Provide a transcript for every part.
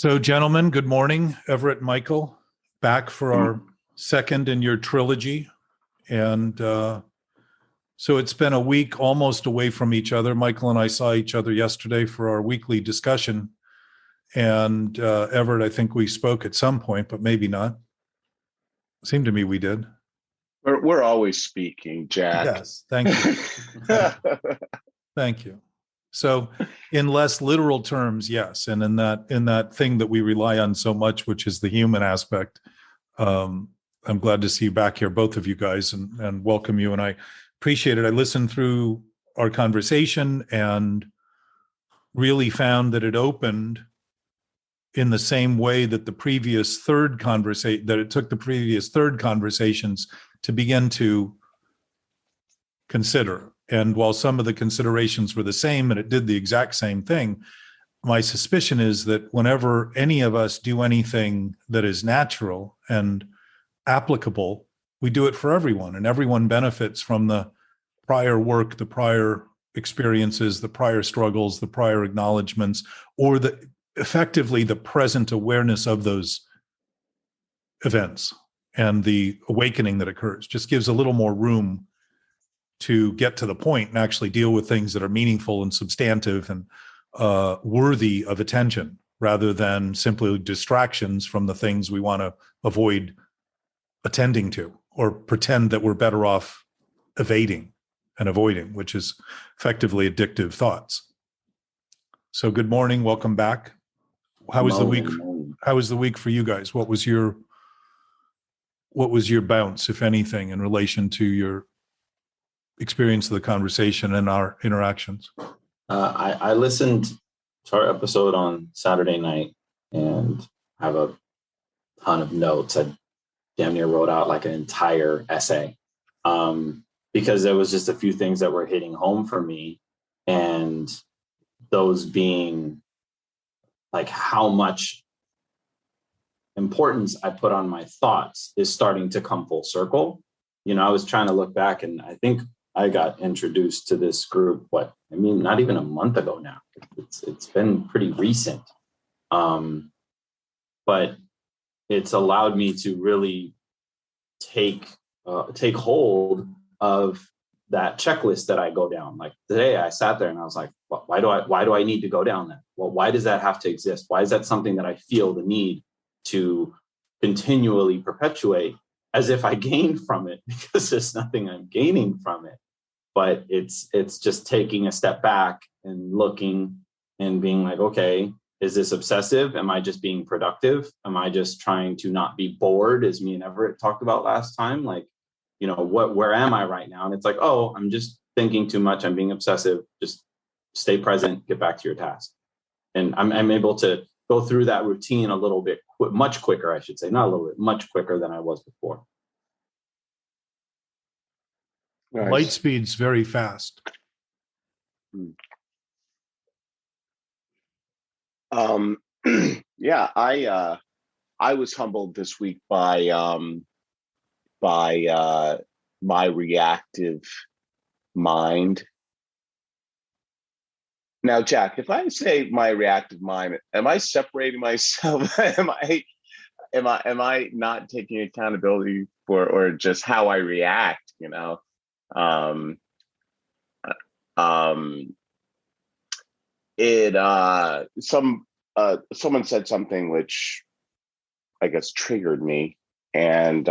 So, gentlemen, good morning. Everett Michael, back for our second in your trilogy. And so it's been a week almost away from each other. Michael and I saw each other yesterday for our weekly discussion. And Everett, I think we spoke at some point, but maybe not. Seemed to me we did. We're always speaking, Jack. Yes, thank you. Thank you. So in less literal terms, yes. And in that thing that we rely on so much, which is the human aspect, I'm glad to see you back here, both of you guys, and welcome you. And I appreciate it. I listened through our conversation and really found that it opened in the same way that it took the previous third conversations to begin to consider. And while some of the considerations were the same and it did the exact same thing, my suspicion is that whenever any of us do anything that is natural and applicable, we do it for everyone, and everyone benefits from the prior work, the prior experiences, the prior struggles, the prior acknowledgments, or effectively the present awareness of those events and the awakening that occurs. Just gives a little more room to get to the point and actually deal with things that are meaningful and substantive and worthy of attention, rather than simply distractions from the things we want to avoid attending to or pretend that we're better off evading and avoiding, which is effectively addictive thoughts. So good morning, welcome back. How was the week? How was the week for you guys? What was your bounce, if anything, in relation to your experience of the conversation and our interactions? I listened to our episode on Saturday night and have a ton of notes. I damn near wrote out like an entire essay because there was just a few things that were hitting home for me, and those being like how much importance I put on my thoughts is starting to come full circle. You know, I was trying to look back, and I think I got introduced to this group, not even a month ago now. It's been pretty recent. But it's allowed me to really take hold of that checklist that I go down. Like today I sat there and I was like, why do I need to go down that? Well, why does that have to exist? Why is that something that I feel the need to continually perpetuate, as if I gained from it? Because there's nothing I'm gaining from it. But it's just taking a step back and looking and being like, okay, is this obsessive? Am I just being productive? Am I just trying to not be bored, as me and Everett talked about last time? Like, you know, where am I right now? And it's like, oh, I'm just thinking too much. I'm being obsessive. Just stay present, get back to your task. And I'm able to go through that routine a little bit, much quicker, I should say, not a little bit, much quicker than I was before. Nice. Light speed's very fast. Yeah, I was humbled this week by my reactive mind. Now, Jack, if I say my reactive mind, am I separating myself? am I not taking accountability for, or just how I react, you know? Someone said something which I guess triggered me, and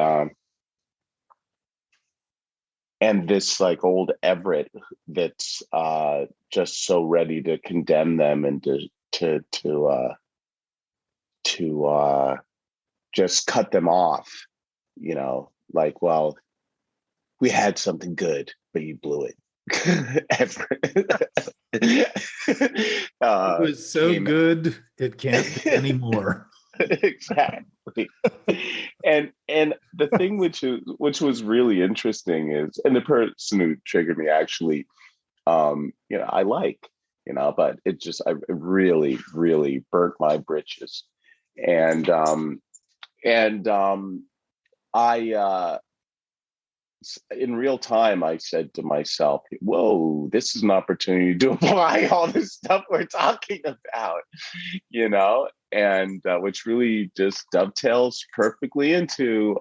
this like old Everett that's just so ready to condemn them and to just cut them off, you know, like, well, we had something good, but you blew it. It was so good, it can't be anymore. Exactly. And the thing which was really interesting is, and the person who triggered me actually, you know, I like, you know, but it just, I really, really burnt my britches. And I in real time, I said to myself, whoa, this is an opportunity to apply all this stuff we're talking about, and which really just dovetails perfectly into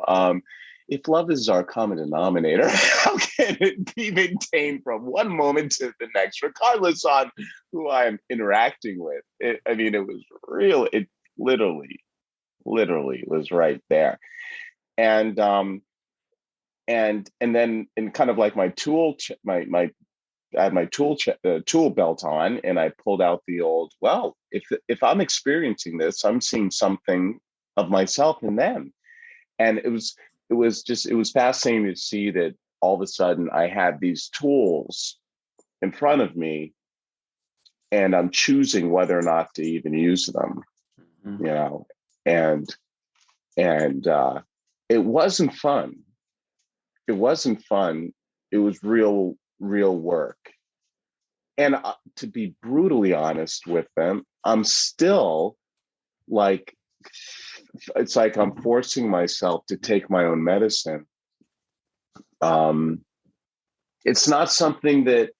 if love is our common denominator, how can it be maintained from one moment to the next, regardless on who I am interacting with? It was real. It literally was right there. And then in kind of like my tool, I had my tool belt on, and I pulled out the old, well, if I'm experiencing this, I'm seeing something of myself in them. And it was fascinating to see that all of a sudden I had these tools in front of me, and I'm choosing whether or not to even use them, and it wasn't fun. It wasn't fun. It was real work. And to be brutally honest with them, I'm still like, it's like I'm forcing myself to take my own medicine. It's not something that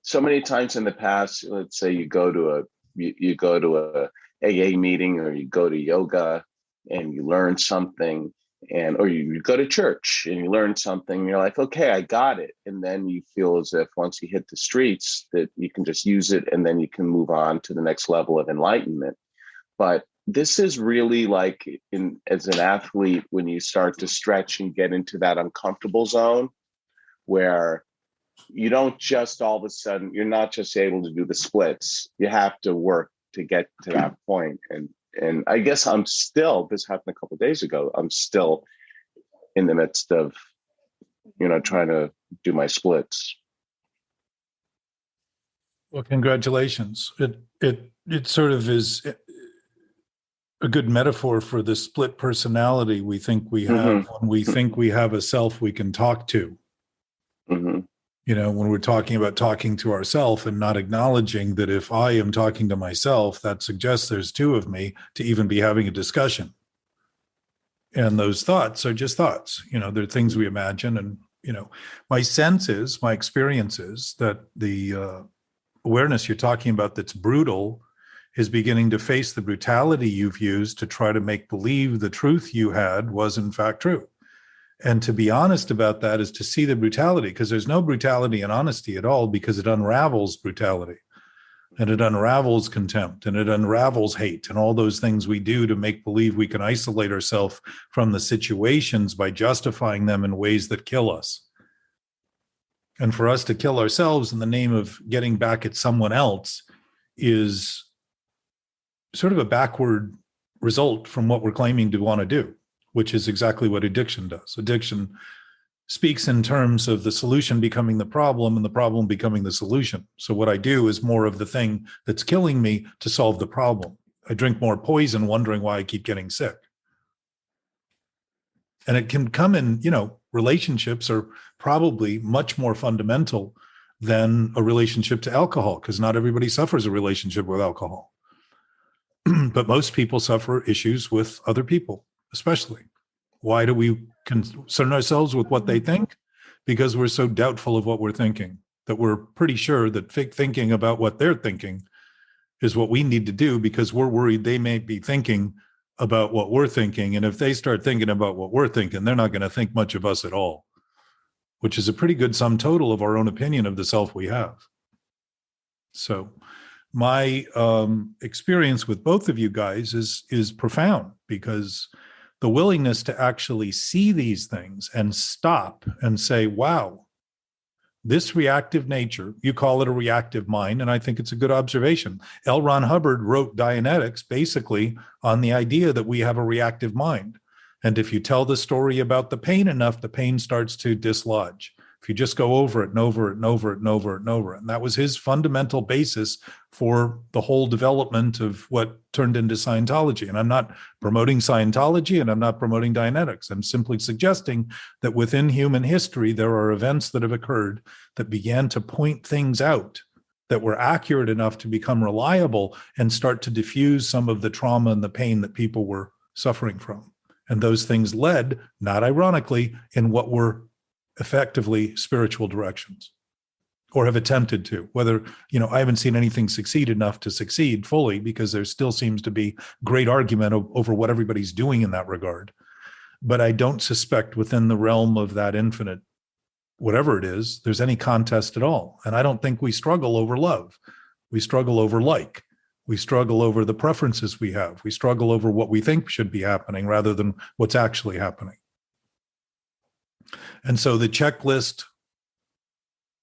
so many times in the past, let's say you go to a AA meeting, or you go to yoga and you learn something, or you go to church and you learn something, and you're like, okay, I got it. And then you feel as if once you hit the streets that you can just use it, and then you can move on to the next level of enlightenment. But this is really like, as an athlete, when you start to stretch and get into that uncomfortable zone, where you don't just all of a sudden, you're not just able to do the splits. You have to work to get to that point. And I guess I'm still, this happened a couple of days ago, I'm still in the midst of, trying to do my splits. Well, congratulations. It sort of is a good metaphor for the split personality we think we have when we think we have a self we can talk to. When we're talking about talking to ourselves and not acknowledging that if I am talking to myself, that suggests there's two of me to even be having a discussion. And those thoughts are just thoughts. They're things we imagine. And, my sense is, my experience is that the awareness you're talking about that's brutal is beginning to face the brutality you've used to try to make believe the truth you had was in fact true. And to be honest about that is to see the brutality, because there's no brutality in honesty at all, because it unravels brutality, and it unravels contempt, and it unravels hate, and all those things we do to make believe we can isolate ourselves from the situations by justifying them in ways that kill us. And for us to kill ourselves in the name of getting back at someone else is sort of a backward result from what we're claiming to want to do, which is exactly what addiction does. Addiction speaks in terms of the solution becoming the problem and the problem becoming the solution. So what I do is more of the thing that's killing me to solve the problem. I drink more poison wondering why I keep getting sick. And it can come in, relationships are probably much more fundamental than a relationship to alcohol, because not everybody suffers a relationship with alcohol. But most people suffer issues with other people, especially. Why do we concern ourselves with what they think? Because we're so doubtful of what we're thinking, that we're pretty sure that thinking about what they're thinking is what we need to do, because we're worried they may be thinking about what we're thinking. And if they start thinking about what we're thinking, they're not going to think much of us at all, which is a pretty good sum total of our own opinion of the self we have. So my experience with both of you guys is profound, because the willingness to actually see these things and stop and say, wow, this reactive nature, you call it a reactive mind, and I think it's a good observation. L. Ron Hubbard wrote Dianetics basically on the idea that we have a reactive mind. And if you tell the story about the pain enough, the pain starts to dislodge. If you just go over it and over it and over it and over it and over it. And that was his fundamental basis for the whole development of what turned into Scientology. And I'm not promoting Scientology, and I'm not promoting Dianetics. I'm simply suggesting that within human history, there are events that have occurred that began to point things out that were accurate enough to become reliable and start to diffuse some of the trauma and the pain that people were suffering from. And those things led, not ironically, in what were effectively spiritual directions, or have attempted to. Whether, I haven't seen anything succeed enough to succeed fully, because there still seems to be great argument over what everybody's doing in that regard. But I don't suspect within the realm of that infinite, whatever it is, there's any contest at all. And I don't think we struggle over love. We struggle over like. We struggle over the preferences we have. We struggle over what we think should be happening rather than what's actually happening. And so the checklist,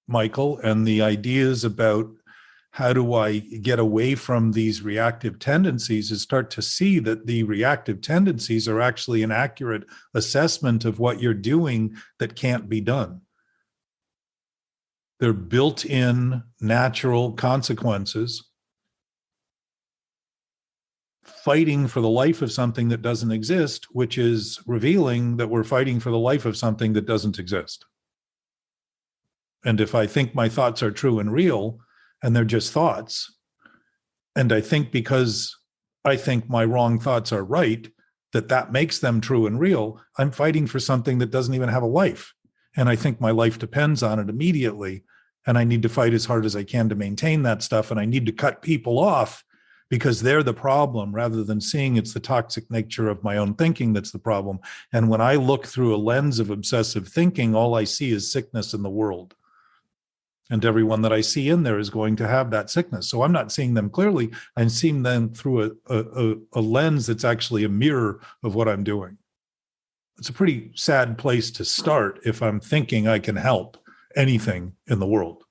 Michael, and the ideas about how do I get away from these reactive tendencies is start to see that the reactive tendencies are actually an accurate assessment of what you're doing that can't be done. They're built-in natural consequences, fighting for the life of something that doesn't exist, which is revealing that we're fighting for the life of something that doesn't exist. And if I think my thoughts are true and real, and they're just thoughts, and I think because I think my wrong thoughts are right, that makes them true and real, I'm fighting for something that doesn't even have a life. And I think my life depends on it immediately. And I need to fight as hard as I can to maintain that stuff. And I need to cut people off because they're the problem, rather than seeing it's the toxic nature of my own thinking that's the problem. And when I look through a lens of obsessive thinking, all I see is sickness in the world. And everyone that I see in there is going to have that sickness. So I'm not seeing them clearly. I'm seeing them through a lens that's actually a mirror of what I'm doing. It's a pretty sad place to start if I'm thinking I can help anything in the world.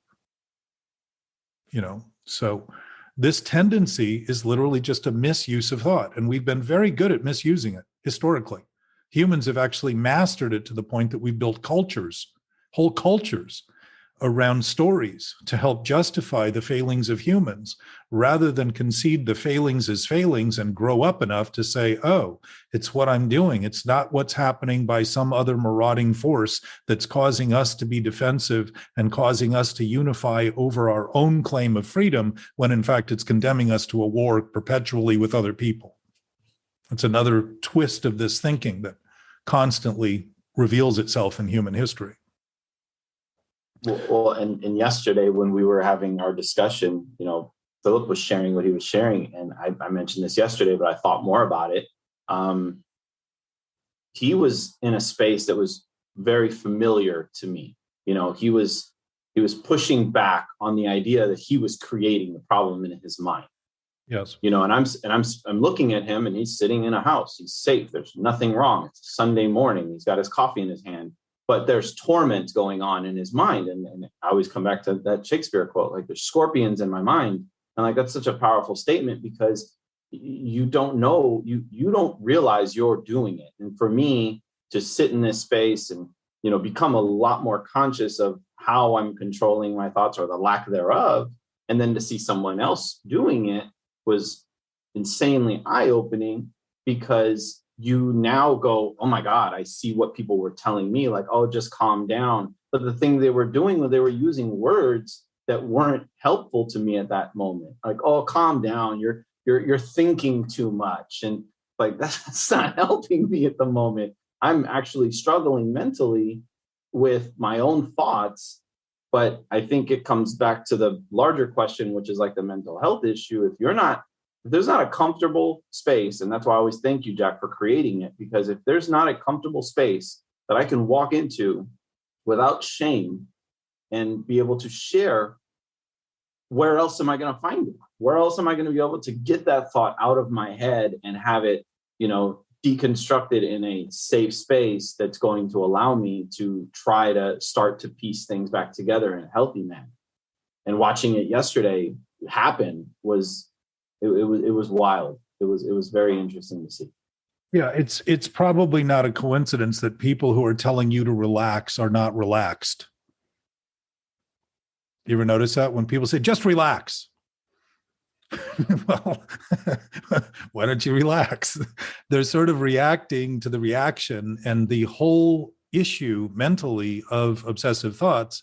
So this tendency is literally just a misuse of thought. And we've been very good at misusing it historically. Humans have actually mastered it to the point that we've built cultures, whole cultures, around stories to help justify the failings of humans, rather than concede the failings as failings and grow up enough to say, oh, it's what I'm doing. It's not what's happening by some other marauding force that's causing us to be defensive and causing us to unify over our own claim of freedom, when in fact it's condemning us to a war perpetually with other people. It's another twist of this thinking that constantly reveals itself in human history. Well, and yesterday when we were having our discussion, Philip was sharing what he was sharing, and I mentioned this yesterday, but I thought more about it. He was in a space that was very familiar to me. He was pushing back on the idea that he was creating the problem in his mind. Yes. And I'm looking at him, and he's sitting in a house. He's safe. There's nothing wrong. It's a Sunday morning. He's got his coffee in his hand. But there's torment going on in his mind. And I always come back to that Shakespeare quote, like, there's scorpions in my mind. And like, that's such a powerful statement, because you don't know, you don't realize you're doing it. And for me to sit in this space and, become a lot more conscious of how I'm controlling my thoughts, or the lack thereof, and then to see someone else doing it was insanely eye-opening, because you now go, oh my God, I see what people were telling me, like, oh, just calm down. But the thing they were doing was they were using words that weren't helpful to me at that moment. Like, oh, calm down. You're thinking too much. And like, that's not helping me at the moment. I'm actually struggling mentally with my own thoughts. But I think it comes back to the larger question, which is like the mental health issue. If there's not a comfortable space, and that's why I always thank you, Jack, for creating it, because if there's not a comfortable space that I can walk into without shame and be able to share, where else am I going to find it? Where else am I going to be able to get that thought out of my head and have it, deconstructed in a safe space that's going to allow me to try to start to piece things back together in a healthy manner? And watching it yesterday happen was wild. It was very interesting to see. Yeah, it's probably not a coincidence that people who are telling you to relax are not relaxed. You ever notice that when people say, just relax? Well, why don't you relax? They're sort of reacting to the reaction, and the whole issue mentally of obsessive thoughts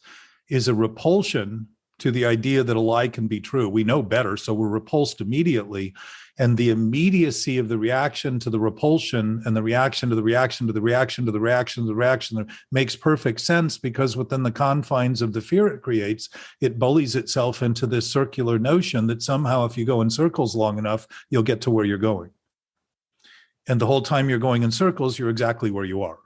is a repulsion to the idea that a lie can be true. We know better, so we're repulsed immediately. And the immediacy of the reaction to the repulsion and the reaction to the reaction to the reaction to the reaction to the reaction makes perfect sense, because within the confines of the fear it creates, it bullies itself into this circular notion that somehow if you go in circles long enough, you'll get to where you're going. And the whole time you're going in circles, you're exactly where you are.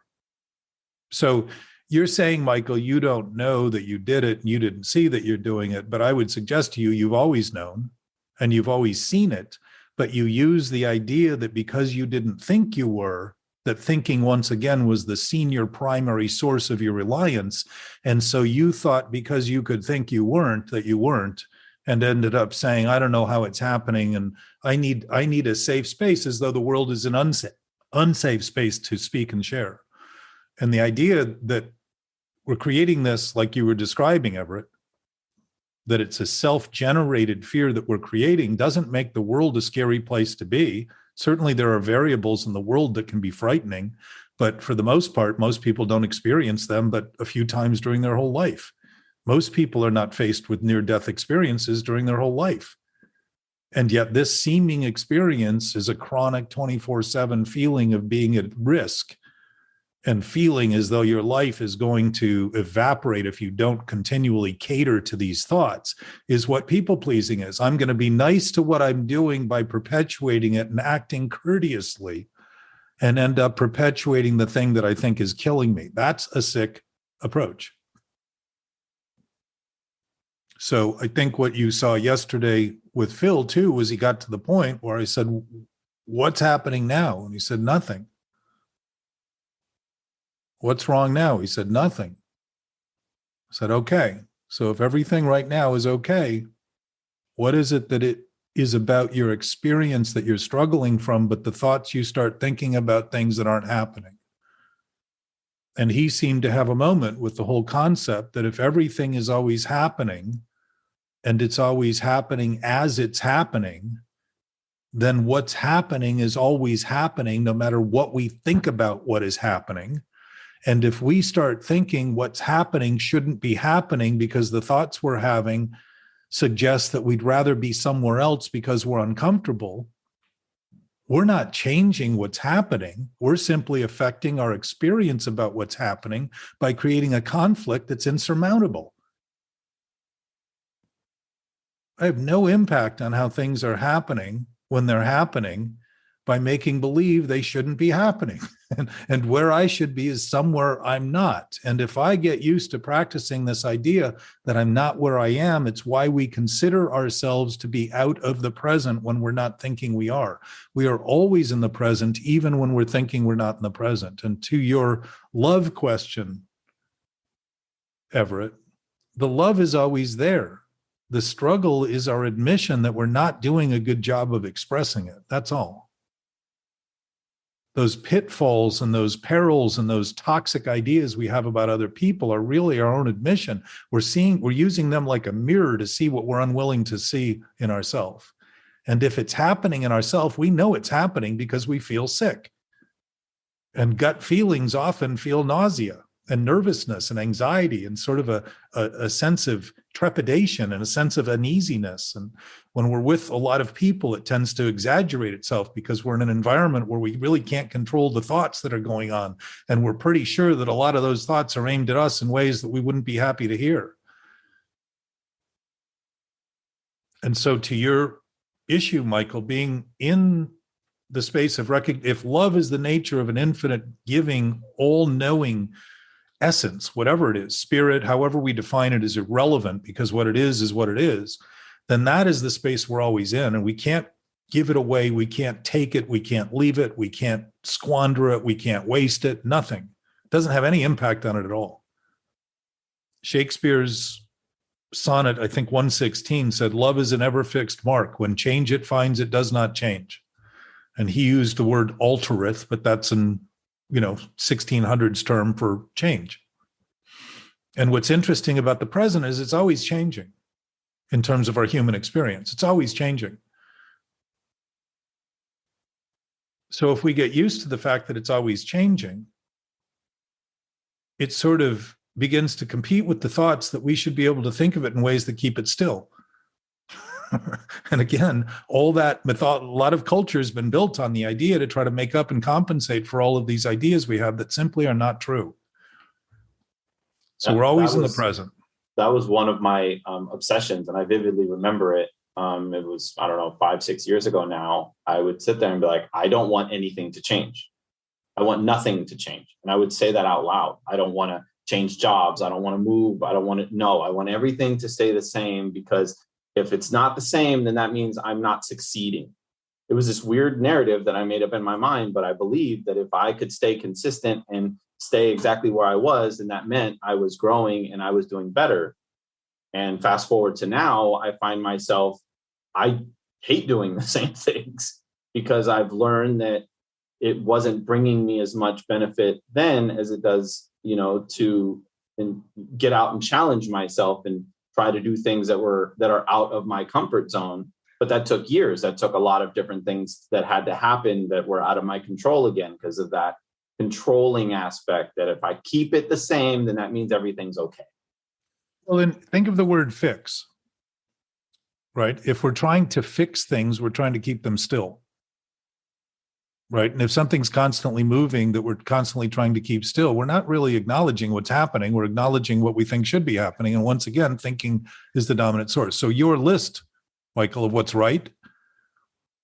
So you're saying, Michael, you don't know that you did it, and you didn't see that you're doing it. But I would suggest to you, you've always known and you've always seen it. But you use the idea that because you didn't think you were, that thinking once again was the senior primary source of your reliance. And so you thought because you could think you weren't, that you weren't, and ended up saying, I don't know how it's happening. And I need a safe space, as though the world is an unsafe space to speak and share. And the idea that we're creating this, like you were describing, Everett, that it's a self-generated fear that we're creating, doesn't make the world a scary place to be. Certainly there are variables in the world that can be frightening, but for the most part, most people don't experience them but a few times during their whole life. Most people are not faced with near-death experiences during their whole life. And yet this seeming experience is a chronic 24/7 feeling of being at risk, and feeling as though your life is going to evaporate if you don't continually cater to these thoughts, is what people pleasing is. I'm going to be nice to what I'm doing by perpetuating it and acting courteously, and end up perpetuating the thing that I think is killing me. That's a sick approach. So I think what you saw yesterday with Phil too was he got to the point where I said, what's happening now? And he said, nothing. What's wrong now? He said, nothing. I said, okay. So if everything right now is okay, what is it that it is about your experience that you're struggling from, but the thoughts you start thinking about things that aren't happening? And he seemed to have a moment with the whole concept that if everything is always happening, and it's always happening as it's happening, then what's happening is always happening, no matter what we think about what is happening. And if we start thinking what's happening shouldn't be happening because the thoughts we're having suggest that we'd rather be somewhere else because we're uncomfortable, we're not changing what's happening. We're simply affecting our experience about what's happening by creating a conflict that's insurmountable. I have no impact on how things are happening when they're happening by making believe they shouldn't be happening. And where I should be is somewhere I'm not. And if I get used to practicing this idea that I'm not where I am, it's why we consider ourselves to be out of the present when we're not thinking we are. We are always in the present, even when we're thinking we're not in the present. And to your love question, Everett, the love is always there. The struggle is our admission that we're not doing a good job of expressing it. That's all. Those pitfalls and those perils and those toxic ideas we have about other people are really our own admission. We're using them like a mirror to see what we're unwilling to see in ourselves. And if it's happening in ourselves, we know it's happening because we feel sick. And gut feelings often feel nausea and nervousness and anxiety and sort of a sense of trepidation and a sense of uneasiness. And when we're with a lot of people, it tends to exaggerate itself because we're in an environment where we really can't control the thoughts that are going on. And we're pretty sure that a lot of those thoughts are aimed at us in ways that we wouldn't be happy to hear. And so to your issue, Michael, being in the space of if love is the nature of an infinite giving, all-knowing essence, whatever it is, spirit, however we define it, is irrelevant because what it is what it is, then that is the space we're always in. And we can't give it away. We can't take it. We can't leave it. We can't squander it. We can't waste it. Nothing. It doesn't have any impact on it at all. Shakespeare's sonnet, I think 116, said, love is an ever fixed mark. When change it finds, it does not change. And he used the word altereth, but that's an 1600s term for change. And what's interesting about the present is it's always changing in terms of our human experience. It's always changing. So if we get used to the fact that it's always changing, it sort of begins to compete with the thoughts that we should be able to think of it in ways that keep it still. And again, all that a lot of culture has been built on the idea to try to make up and compensate for all of these ideas we have that simply are not true. So we're always in the present. That was one of my obsessions, and I vividly remember it. It was, I don't know, 5-6 years ago now. I would sit there and be like, I don't want anything to change. I want nothing to change. And I would say that out loud. I don't want to change jobs. I don't want to move. I want everything to stay the same, because if it's not the same, then that means I'm not succeeding. It was this weird narrative that I made up in my mind, but I believed that if I could stay consistent and stay exactly where I was, then that meant I was growing and I was doing better. And fast forward to now, I find myself, I hate doing the same things, because I've learned that it wasn't bringing me as much benefit then as it does, to get out and challenge myself and try to do things that are out of my comfort zone. But that took years. That took a lot of different things that had to happen that were out of my control again, because of that controlling aspect, that if I keep it the same, then that means everything's okay. Well, then think of the word fix, right? If we're trying to fix things, we're trying to keep them still, right? And if something's constantly moving that we're constantly trying to keep still, we're not really acknowledging what's happening. We're acknowledging what we think should be happening. And once again, thinking is the dominant source. So your list, Michael, of what's right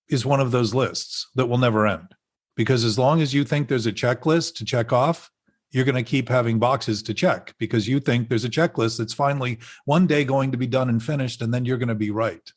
is one of those lists that will never end. Because as long as you think there's a checklist to check off, you're going to keep having boxes to check, because you think there's a checklist that's finally one day going to be done and finished, and then you're going to be right.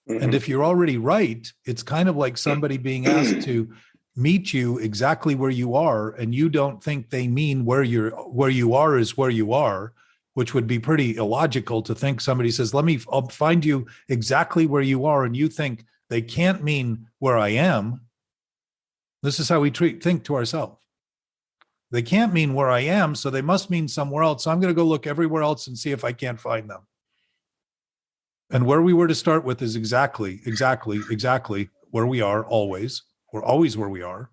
Mm-hmm. And if you're already right, it's kind of like somebody being asked to meet you exactly where you are, and you don't think they mean where you are is where you are, which would be pretty illogical to think somebody says, I'll find you exactly where you are, and you think they can't mean where I am. This is how we think to ourselves. They can't mean where I am, so they must mean somewhere else. So I'm going to go look everywhere else and see if I can't find them. And where we were to start with is exactly where we are always. We're always where we are.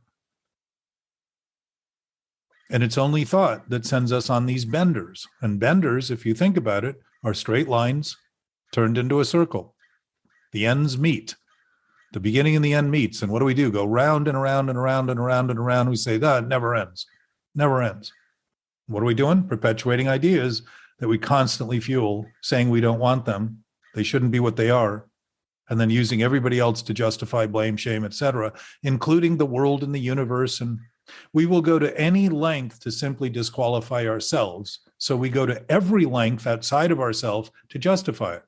And it's only thought that sends us on these benders. And benders, if you think about it, are straight lines turned into a circle. The ends meet. The beginning and the end meets. And what do? Go round and around and around and around and around. We say, that never ends. Never ends. What are we doing? Perpetuating ideas that we constantly fuel, saying we don't want them, they shouldn't be what they are, and then using everybody else to justify blame, shame, etc., including the world and the universe. And we will go to any length to simply disqualify ourselves. So we go to every length outside of ourselves to justify it,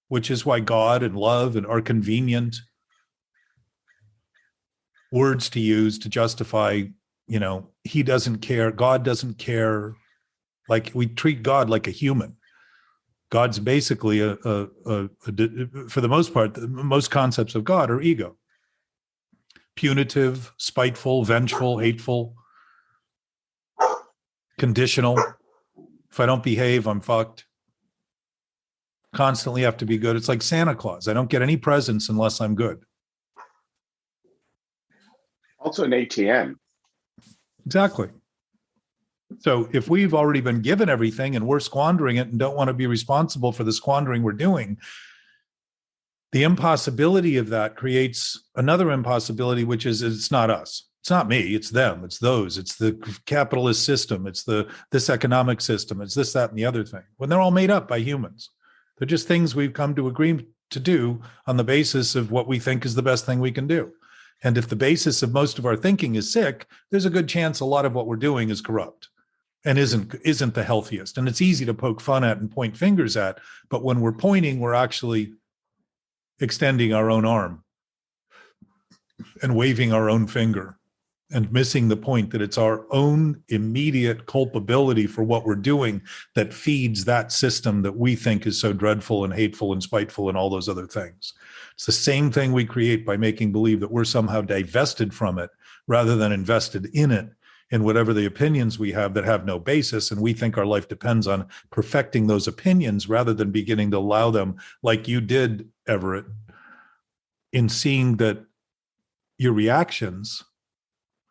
which is why God and love and are convenient words to use to justify, he doesn't care. God doesn't care. Like, we treat God like a human. God's basically for the most part, most concepts of God are ego. Punitive, spiteful, vengeful, hateful, conditional. If I don't behave, I'm fucked. Constantly have to be good. It's like Santa Claus. I don't get any presents unless I'm good. Also an ATM. Exactly. So if we've already been given everything and we're squandering it and don't want to be responsible for the squandering we're doing, the impossibility of that creates another impossibility, which is it's not us. It's not me. It's them. It's those. It's the capitalist system. It's this economic system. It's this, that, and the other thing. When they're all made up by humans. They're just things we've come to agree to do on the basis of what we think is the best thing we can do. And if the basis of most of our thinking is sick, there's a good chance a lot of what we're doing is corrupt and isn't the healthiest. And it's easy to poke fun at and point fingers at, but when we're pointing, we're actually extending our own arm and waving our own finger and missing the point that it's our own immediate culpability for what we're doing that feeds that system that we think is so dreadful and hateful and spiteful and all those other things. It's the same thing we create by making believe that we're somehow divested from it rather than invested in it, in whatever the opinions we have that have no basis. And we think our life depends on perfecting those opinions rather than beginning to allow them, like you did, Everett, in seeing that your reactions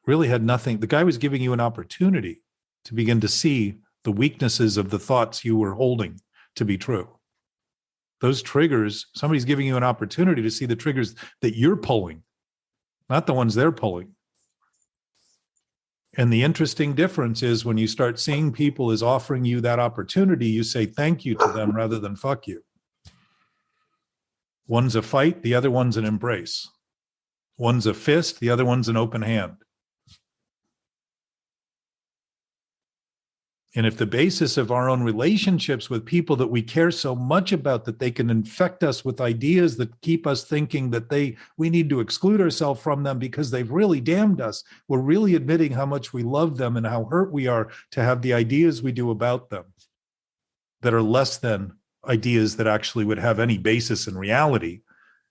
really had nothing. The guy was giving you an opportunity to begin to see the weaknesses of the thoughts you were holding to be true. Those triggers, somebody's giving you an opportunity to see the triggers that you're pulling, not the ones they're pulling. And the interesting difference is when you start seeing people as offering you that opportunity, you say thank you to them rather than fuck you. One's a fight, the other one's an embrace. One's a fist, the other one's an open hand. And if the basis of our own relationships with people that we care so much about that they can infect us with ideas that keep us thinking that we need to exclude ourselves from them because they've really damned us, we're really admitting how much we love them and how hurt we are to have the ideas we do about them that are less than ideas that actually would have any basis in reality,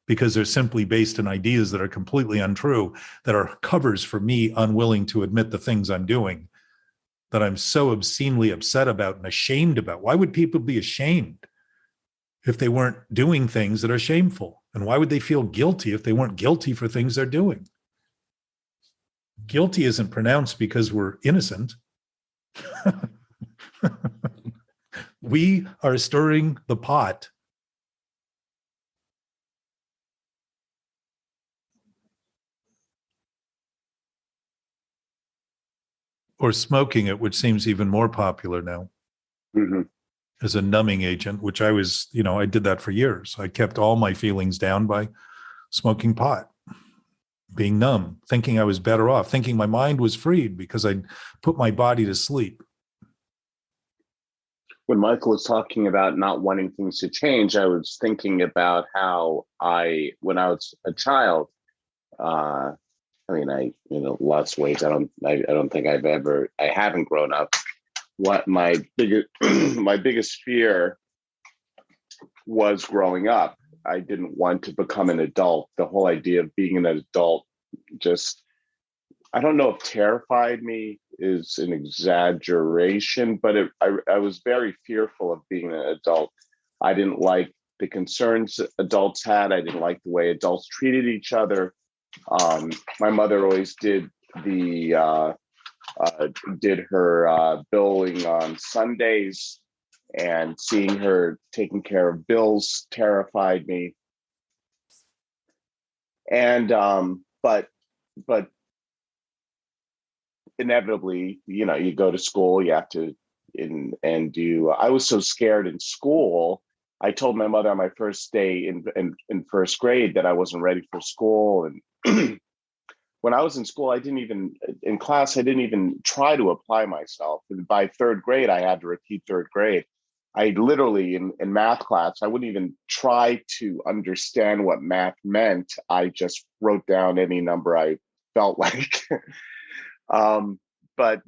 because they're simply based in ideas that are completely untrue, that are covers for me unwilling to admit the things I'm doing that I'm so obscenely upset about and ashamed about. Why would people be ashamed if they weren't doing things that are shameful? And why would they feel guilty if they weren't guilty for things they're doing? Guilty isn't pronounced because we're innocent. We are stirring the pot. Or smoking it, which seems even more popular now. Mm-hmm. As a numbing agent, which I did that for years. I kept all my feelings down by smoking pot, being numb, thinking I was better off, thinking my mind was freed because I'd put my body to sleep. When Michael was talking about not wanting things to change, I was thinking about how when I was a child, lots of ways. I don't think I haven't grown up. What my biggest fear was growing up. I didn't want to become an adult. The whole idea of being an adult I don't know if terrified me is an exaggeration, but I was very fearful of being an adult. I didn't like the concerns adults had. I didn't like the way adults treated each other. My mother always did her billing on Sundays, and seeing her taking care of bills terrified me. And but inevitably, you go to school, you have to I was so scared in school. I told my mother on my first day in first grade that I wasn't ready for school. And when I was in school, I didn't even try to apply myself. And by third grade, I had to repeat third grade. I literally, in math class, I wouldn't even try to understand what math meant. I just wrote down any number I felt like. But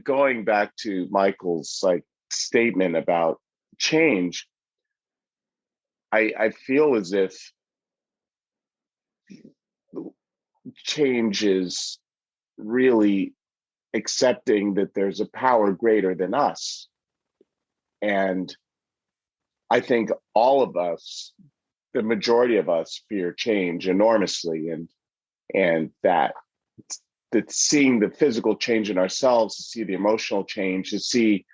going back to Michael's statement about change, I feel as if change is really accepting that there's a power greater than us. And I think all of us, the majority of us, fear change enormously, and that seeing the physical change in ourselves, to see the emotional change, to see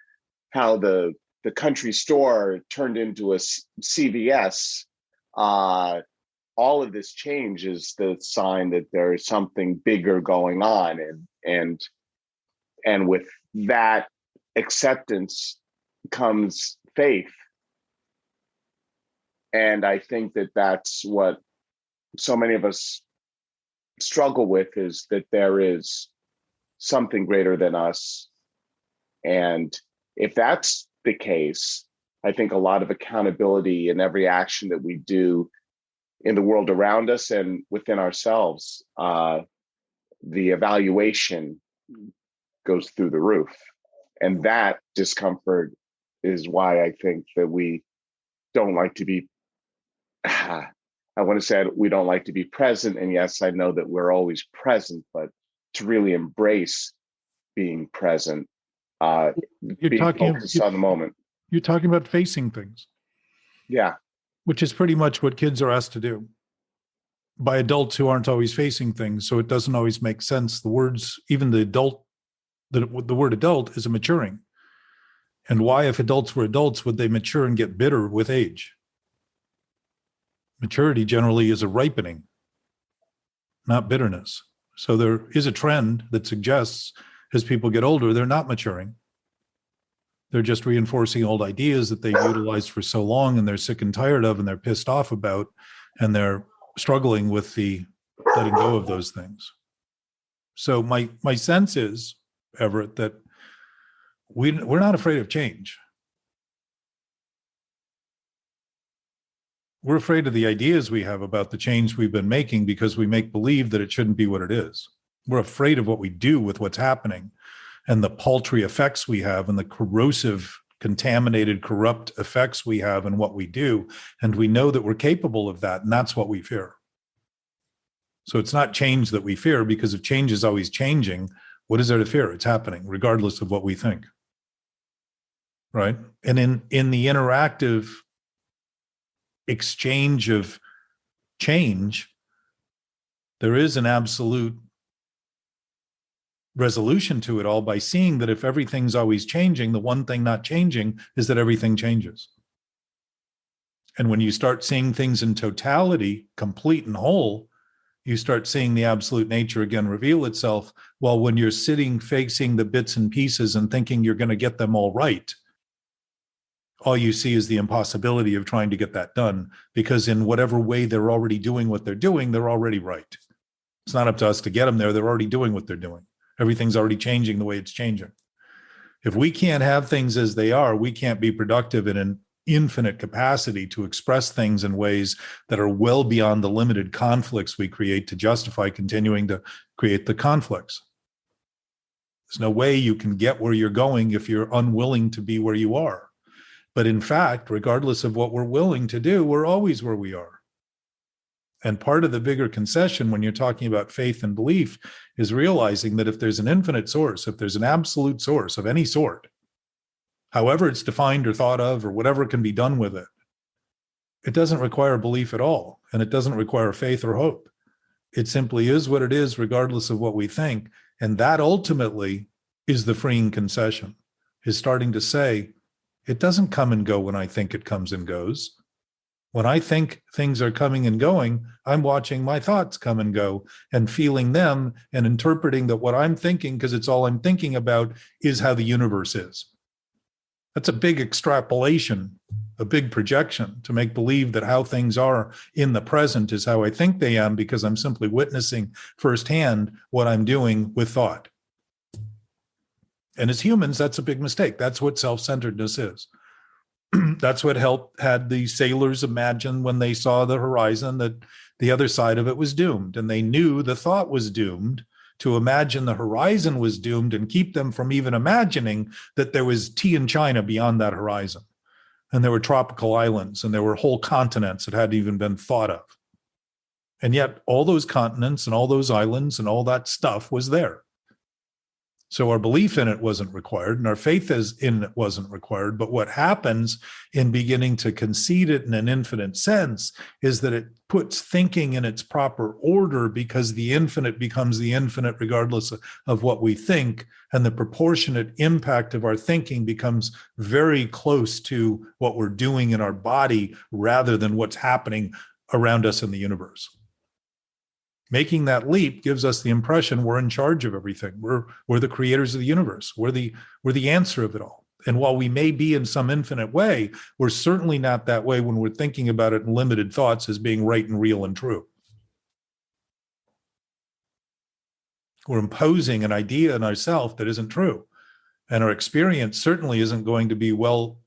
how the country store turned into a CVS, all of this change is the sign that there is something bigger going on, and with that acceptance comes faith. And I think that that's what so many of us struggle with, is that there is something greater than us. And if that's the case, I think a lot of accountability in every action that we do in the world around us and within ourselves, the evaluation goes through the roof. And that discomfort is why I think that we don't like to be, I want to say we don't like to be present. And yes, I know that we're always present, but to really embrace being present, focused on the moment. You're talking about facing things. Yeah. Which is pretty much what kids are asked to do by adults who aren't always facing things. So it doesn't always make sense. The words, even the word adult is a maturing. And why, if adults were adults, would they mature and get bitter with age? Maturity generally is a ripening, not bitterness. So there is a trend that suggests as people get older, they're not maturing. They're just reinforcing old ideas that they've utilized for so long and they're sick and tired of and they're pissed off about, and they're struggling with the letting go of those things. So my sense is, Everett, that we're not afraid of change. We're afraid of the ideas we have about the change we've been making because we make believe that it shouldn't be what it is. We're afraid of what we do with what's happening and the paltry effects we have and the corrosive, contaminated, corrupt effects we have in what we do. And we know that we're capable of that, and that's what we fear. So it's not change that we fear, because if change is always changing, what is there to fear? It's happening, regardless of what we think. Right? And in the interactive exchange of change, there is an absolute resolution to it all by seeing that if everything's always changing, the one thing not changing is that everything changes. And when you start seeing things in totality, complete and whole, you start seeing the absolute nature again reveal itself. While when you're sitting facing the bits and pieces and thinking you're going to get them all right, all you see is the impossibility of trying to get that done, because in whatever way they're already doing what they're doing, they're already right. It's not up to us to get them there. They're already doing what they're doing. Everything's already changing the way it's changing. If we can't have things as they are, we can't be productive in an infinite capacity to express things in ways that are well beyond the limited conflicts we create to justify continuing to create the conflicts. There's no way you can get where you're going if you're unwilling to be where you are. But in fact, regardless of what we're willing to do, we're always where we are. And part of the bigger concession when you're talking about faith and belief is realizing that if there's an infinite source, if there's an absolute source of any sort, however it's defined or thought of or whatever can be done with it, it doesn't require belief at all. And it doesn't require faith or hope. It simply is what it is, regardless of what we think. And that ultimately is the freeing concession, is starting to say, it doesn't come and go when I think it comes and goes. When I think things are coming and going, I'm watching my thoughts come and go and feeling them and interpreting that what I'm thinking, because it's all I'm thinking about, is how the universe is. That's a big extrapolation, a big projection to make believe that how things are in the present is how I think they am, because I'm simply witnessing firsthand what I'm doing with thought. And as humans, that's a big mistake. That's what self-centeredness is. That's what had the sailors imagine when they saw the horizon, that the other side of it was doomed. And they knew the thought was doomed to imagine the horizon was doomed and keep them from even imagining that there was tea in China beyond that horizon. And there were tropical islands and there were whole continents that hadn't even been thought of. And yet all those continents and all those islands and all that stuff was there. So our belief in it wasn't required and our faith in it wasn't required. But what happens in beginning to concede it in an infinite sense is that it puts thinking in its proper order, because the infinite becomes the infinite regardless of what we think. And the proportionate impact of our thinking becomes very close to what we're doing in our body rather than what's happening around us in the universe. Making that leap gives us the impression we're in charge of everything. We're the creators of the universe. We're the answer of it all. And while we may be in some infinite way, we're certainly not that way when we're thinking about it in limited thoughts as being right and real and true. We're imposing an idea in ourselves that isn't true. And our experience certainly isn't going to be well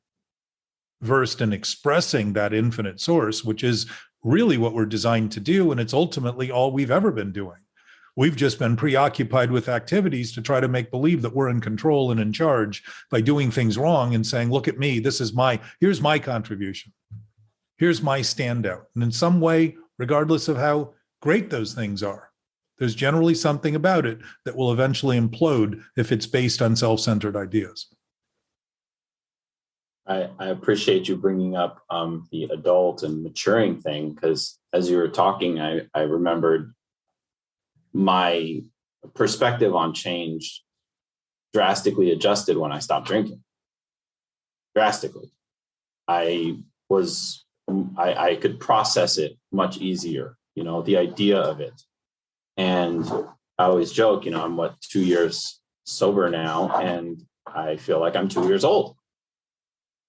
versed in expressing that infinite source, which is really what we're designed to do. And it's ultimately all we've ever been doing. We've just been preoccupied with activities to try to make believe that we're in control and in charge by doing things wrong and saying, look at me, here's my contribution. Here's my standout. And in some way, regardless of how great those things are, there's generally something about it that will eventually implode if it's based on self-centered ideas. I appreciate you bringing up the adult and maturing thing, because as you were talking, I remembered my perspective on change drastically adjusted when I stopped drinking. drastically. I could process it much easier, the idea of it. And I always joke, I'm 2 years sober now, and I feel like I'm 2 years old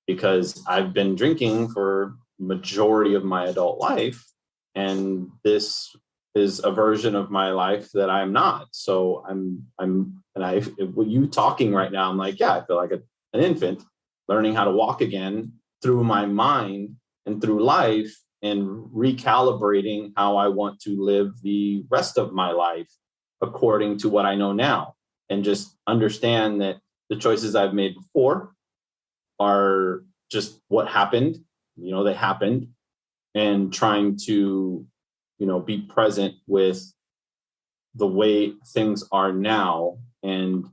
because I've been drinking for majority of my adult life. And this is a version of my life that I'm not. So with you talking right now, I'm like, yeah, I feel like an infant learning how to walk again through my mind and through life, and recalibrating how I want to live the rest of my life according to what I know now. And just understand that the choices I've made before are just what happened, they happened, and trying to, be present with the way things are now. And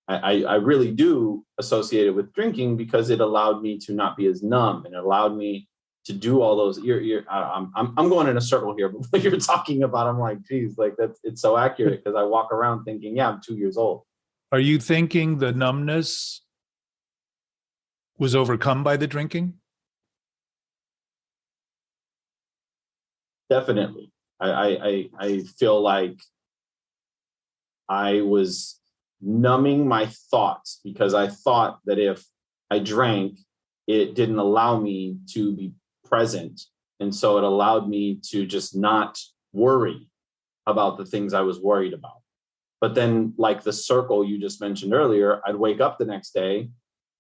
I really do associate it with drinking because it allowed me to not be as numb, and it allowed me to do all those. I'm going in a circle here, but what you're talking about, I'm like, geez, like it's so accurate, because I walk around thinking, yeah, I'm 2 years old. Are you thinking the numbness was overcome by the drinking? Definitely. I feel like I was numbing my thoughts because I thought that if I drank, it didn't allow me to be present. And so it allowed me to just not worry about the things I was worried about. But then, like the circle you just mentioned earlier, I'd wake up the next day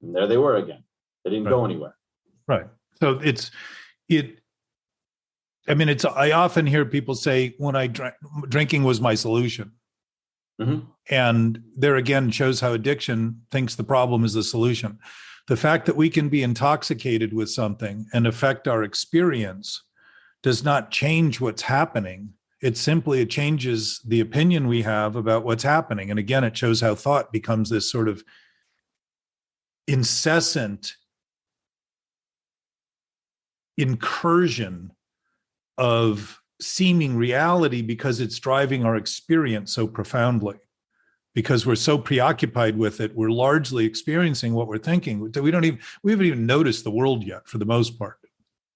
and there they were again. They didn't go anywhere. Right. So I often hear people say, when I drank, drinking was my solution. Mm-hmm. And there again shows how addiction thinks the problem is the solution. The fact that we can be intoxicated with something and affect our experience does not change what's happening. It changes the opinion we have about what's happening. And again, it shows how thought becomes this sort of incessant incursion of seeming reality, because it's driving our experience so profoundly. Because we're so preoccupied with it, we're largely experiencing what we're thinking. We haven't even noticed the world yet, for the most part.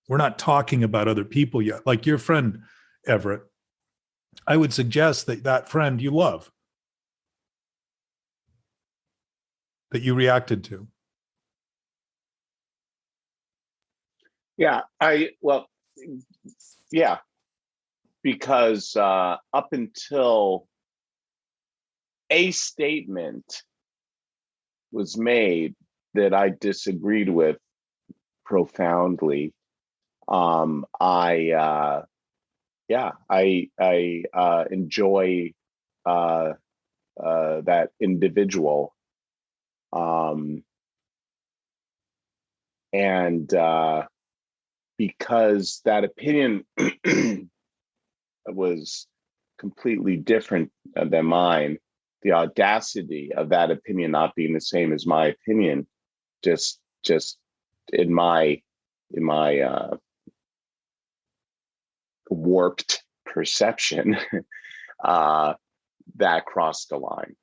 We're not talking about other people yet. Like your friend, Everett, I would suggest that friend you love, that you reacted to. Yeah, because up until a statement was made that I disagreed with profoundly, I enjoy that individual, and because that opinion was completely different than mine, the audacity of that opinion not being the same as my opinion, just in my warped perception, that crossed the line.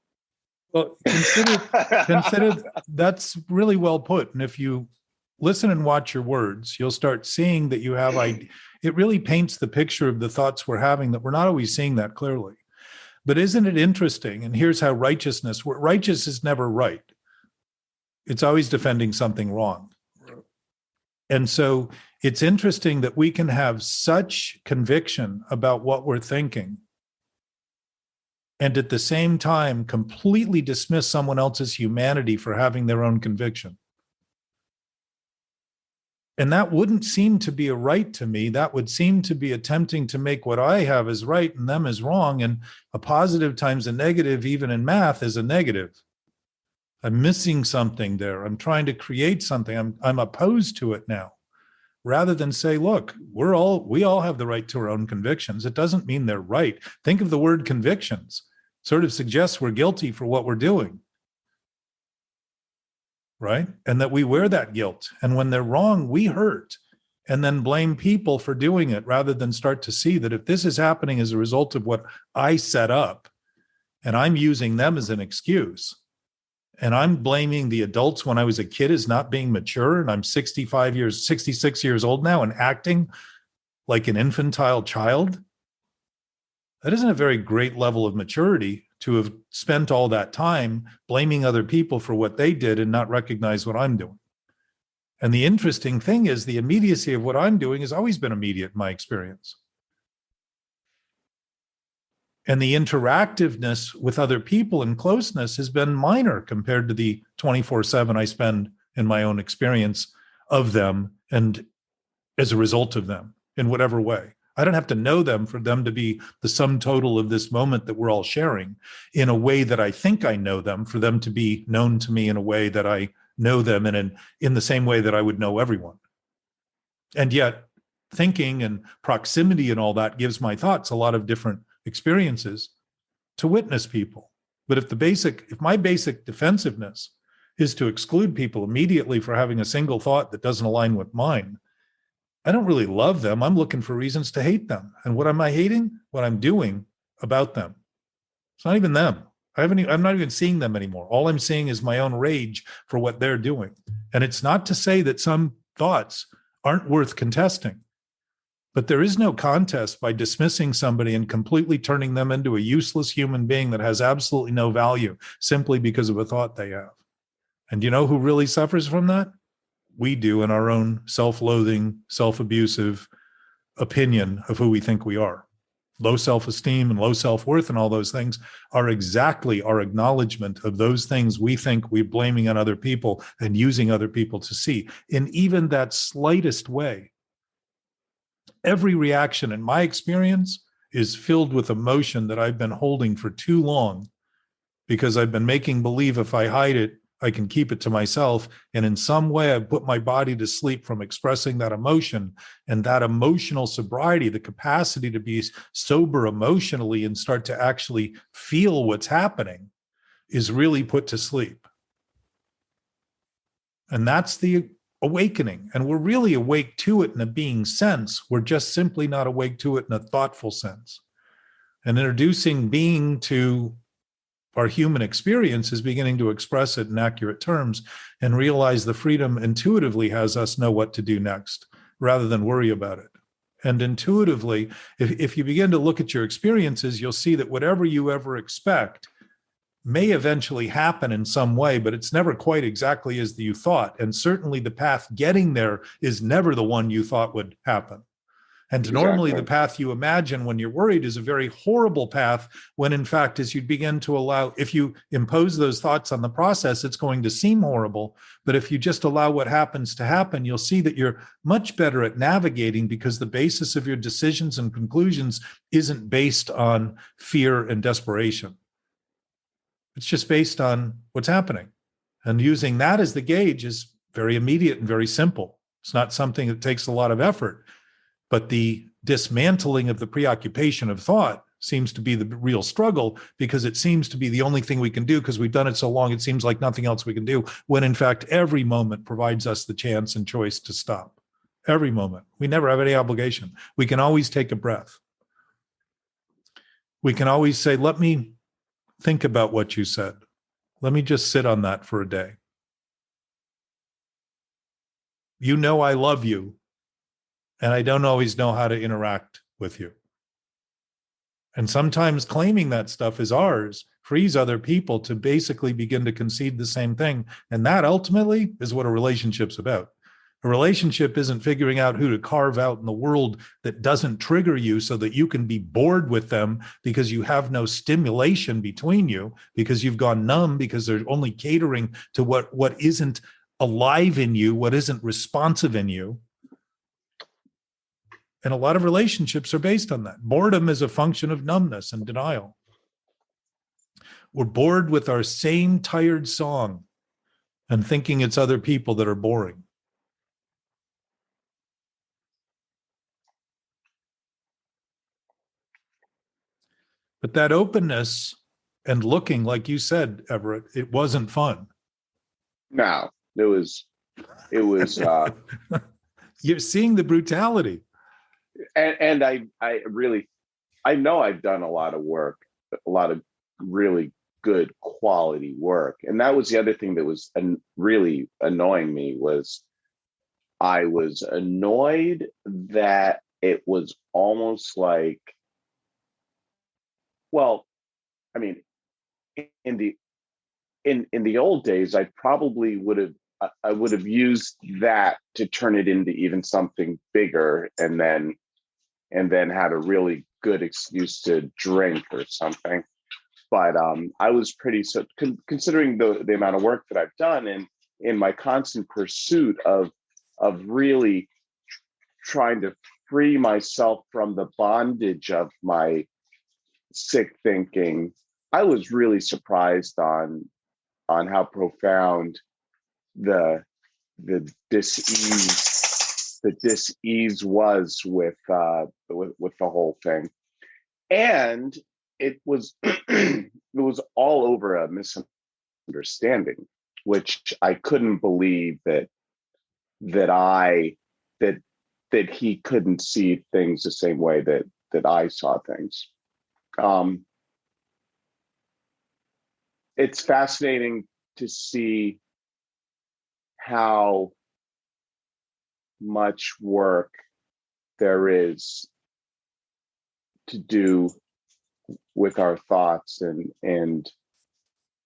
Well, consider that's really well put. And if you listen and watch your words, you'll start seeing that you have it really paints the picture of the thoughts we're having, that we're not always seeing that clearly. But isn't it interesting? And here's how righteous is never right. It's always defending something wrong. And so it's interesting that we can have such conviction about what we're thinking, and at the same time completely dismiss someone else's humanity for having their own conviction. And that wouldn't seem to be a right to me. That would seem to be attempting to make what I have as right and them as wrong. And a positive times a negative, even in math, is a negative. I'm missing something there. I'm trying to create something. I'm opposed to it now. Rather than say, look, we all have the right to our own convictions. It doesn't mean they're right. Think of the word convictions. It sort of suggests we're guilty for what we're doing. Right? And that we wear that guilt. And when they're wrong, we hurt, and then blame people for doing it, rather than start to see that if this is happening as a result of what I set up, and I'm using them as an excuse, and I'm blaming the adults when I was a kid as not being mature, and I'm 66 years old now and acting like an infantile child, that isn't a very great level of maturity to have spent all that time blaming other people for what they did and not recognize what I'm doing. And the interesting thing is the immediacy of what I'm doing has always been immediate in my experience. And the interactiveness with other people and closeness has been minor compared to the 24/7 I spend in my own experience of them and as a result of them in whatever way. I don't have to know them for them to be the sum total of this moment that we're all sharing in a way that I think I know them, for them to be known to me in a way that I know them in the same way that I would know everyone. And yet thinking and proximity and all that gives my thoughts a lot of different experiences to witness people. But if my basic defensiveness is to exclude people immediately for having a single thought that doesn't align with mine, I don't really love them. I'm looking for reasons to hate them. And what am I hating? What I'm doing about them. It's not even them. I'm not even seeing them anymore. All I'm seeing is my own rage for what they're doing. And it's not to say that some thoughts aren't worth contesting, but there is no contest by dismissing somebody and completely turning them into a useless human being that has absolutely no value simply because of a thought they have. And you know who really suffers from that? We do, in our own self-loathing, self-abusive opinion of who we think we are. Low self-esteem and low self-worth and all those things are exactly our acknowledgement of those things we think we're blaming on other people and using other people to see. In even that slightest way, every reaction in my experience is filled with emotion that I've been holding for too long because I've been making believe if I hide it, I can keep it to myself. And in some way, I put my body to sleep from expressing that emotion. And that emotional sobriety, the capacity to be sober emotionally and start to actually feel what's happening, is really put to sleep. And that's the awakening. And we're really awake to it in a being sense. We're just simply not awake to it in a thoughtful sense. And introducing being to our human experience is beginning to express it in accurate terms and realize the freedom intuitively has us know what to do next rather than worry about it. And intuitively, if you begin to look at your experiences, you'll see that whatever you ever expect may eventually happen in some way, but it's never quite exactly as you thought. And certainly the path getting there is never the one you thought would happen. And normally the path you imagine when you're worried is a very horrible path, when in fact, as you begin to allow, if you impose those thoughts on the process, it's going to seem horrible. But if you just allow what happens to happen, you'll see that you're much better at navigating because the basis of your decisions and conclusions isn't based on fear and desperation. It's just based on what's happening. And using that as the gauge is very immediate and very simple. It's not something that takes a lot of effort. But the dismantling of the preoccupation of thought seems to be the real struggle, because it seems to be the only thing we can do because we've done it so long. It seems like nothing else we can do, when in fact, every moment provides us the chance and choice to stop. Every moment. We never have any obligation. We can always take a breath. We can always say, let me think about what you said. Let me just sit on that for a day. You know I love you. And I don't always know how to interact with you. And sometimes claiming that stuff is ours frees other people to basically begin to concede the same thing. And that ultimately is what a relationship's about. A relationship isn't figuring out who to carve out in the world that doesn't trigger you so that you can be bored with them because you have no stimulation between you, because you've gone numb, because they're only catering to what isn't alive in you, what isn't responsive in you. And a lot of relationships are based on that. Boredom is a function of numbness and denial. We're bored with our same tired song and thinking it's other people that are boring. But that openness and looking, like you said, Everett, it wasn't fun. No, it was You're seeing the brutality. and I know I've done a lot of work, a lot of really good quality work. And that was the other thing that was really annoying me, was I was annoyed that it was almost like, well, I mean, in the old days, I probably would have used that to turn it into even something bigger, and then had a really good excuse to drink or something. But I was pretty, considering the amount of work that I've done, and in my constant pursuit of really trying to free myself from the bondage of my sick thinking, I was really surprised on how profound the dis-ease was with the whole thing. And it was it was all over a misunderstanding, which I couldn't believe that he couldn't see things the same way that I saw things. It's fascinating to see how much work there is to do with our thoughts, and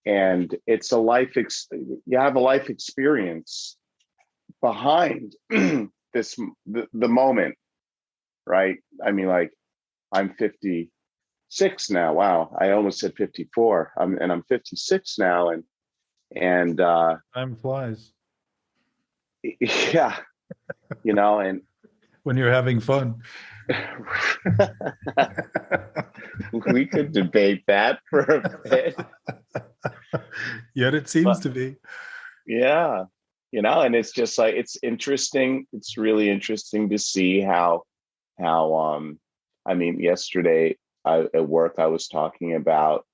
it's a you have a life experience behind the moment, right? I mean, like, I'm 56 now. Wow, I almost said 54. I'm 56 now, and Time flies yeah, and when you're having fun. we could debate that for a bit. Yet it seems to be. Yeah, and it's just like, it's interesting. It's really interesting to see how I mean, yesterday at work, I was talking about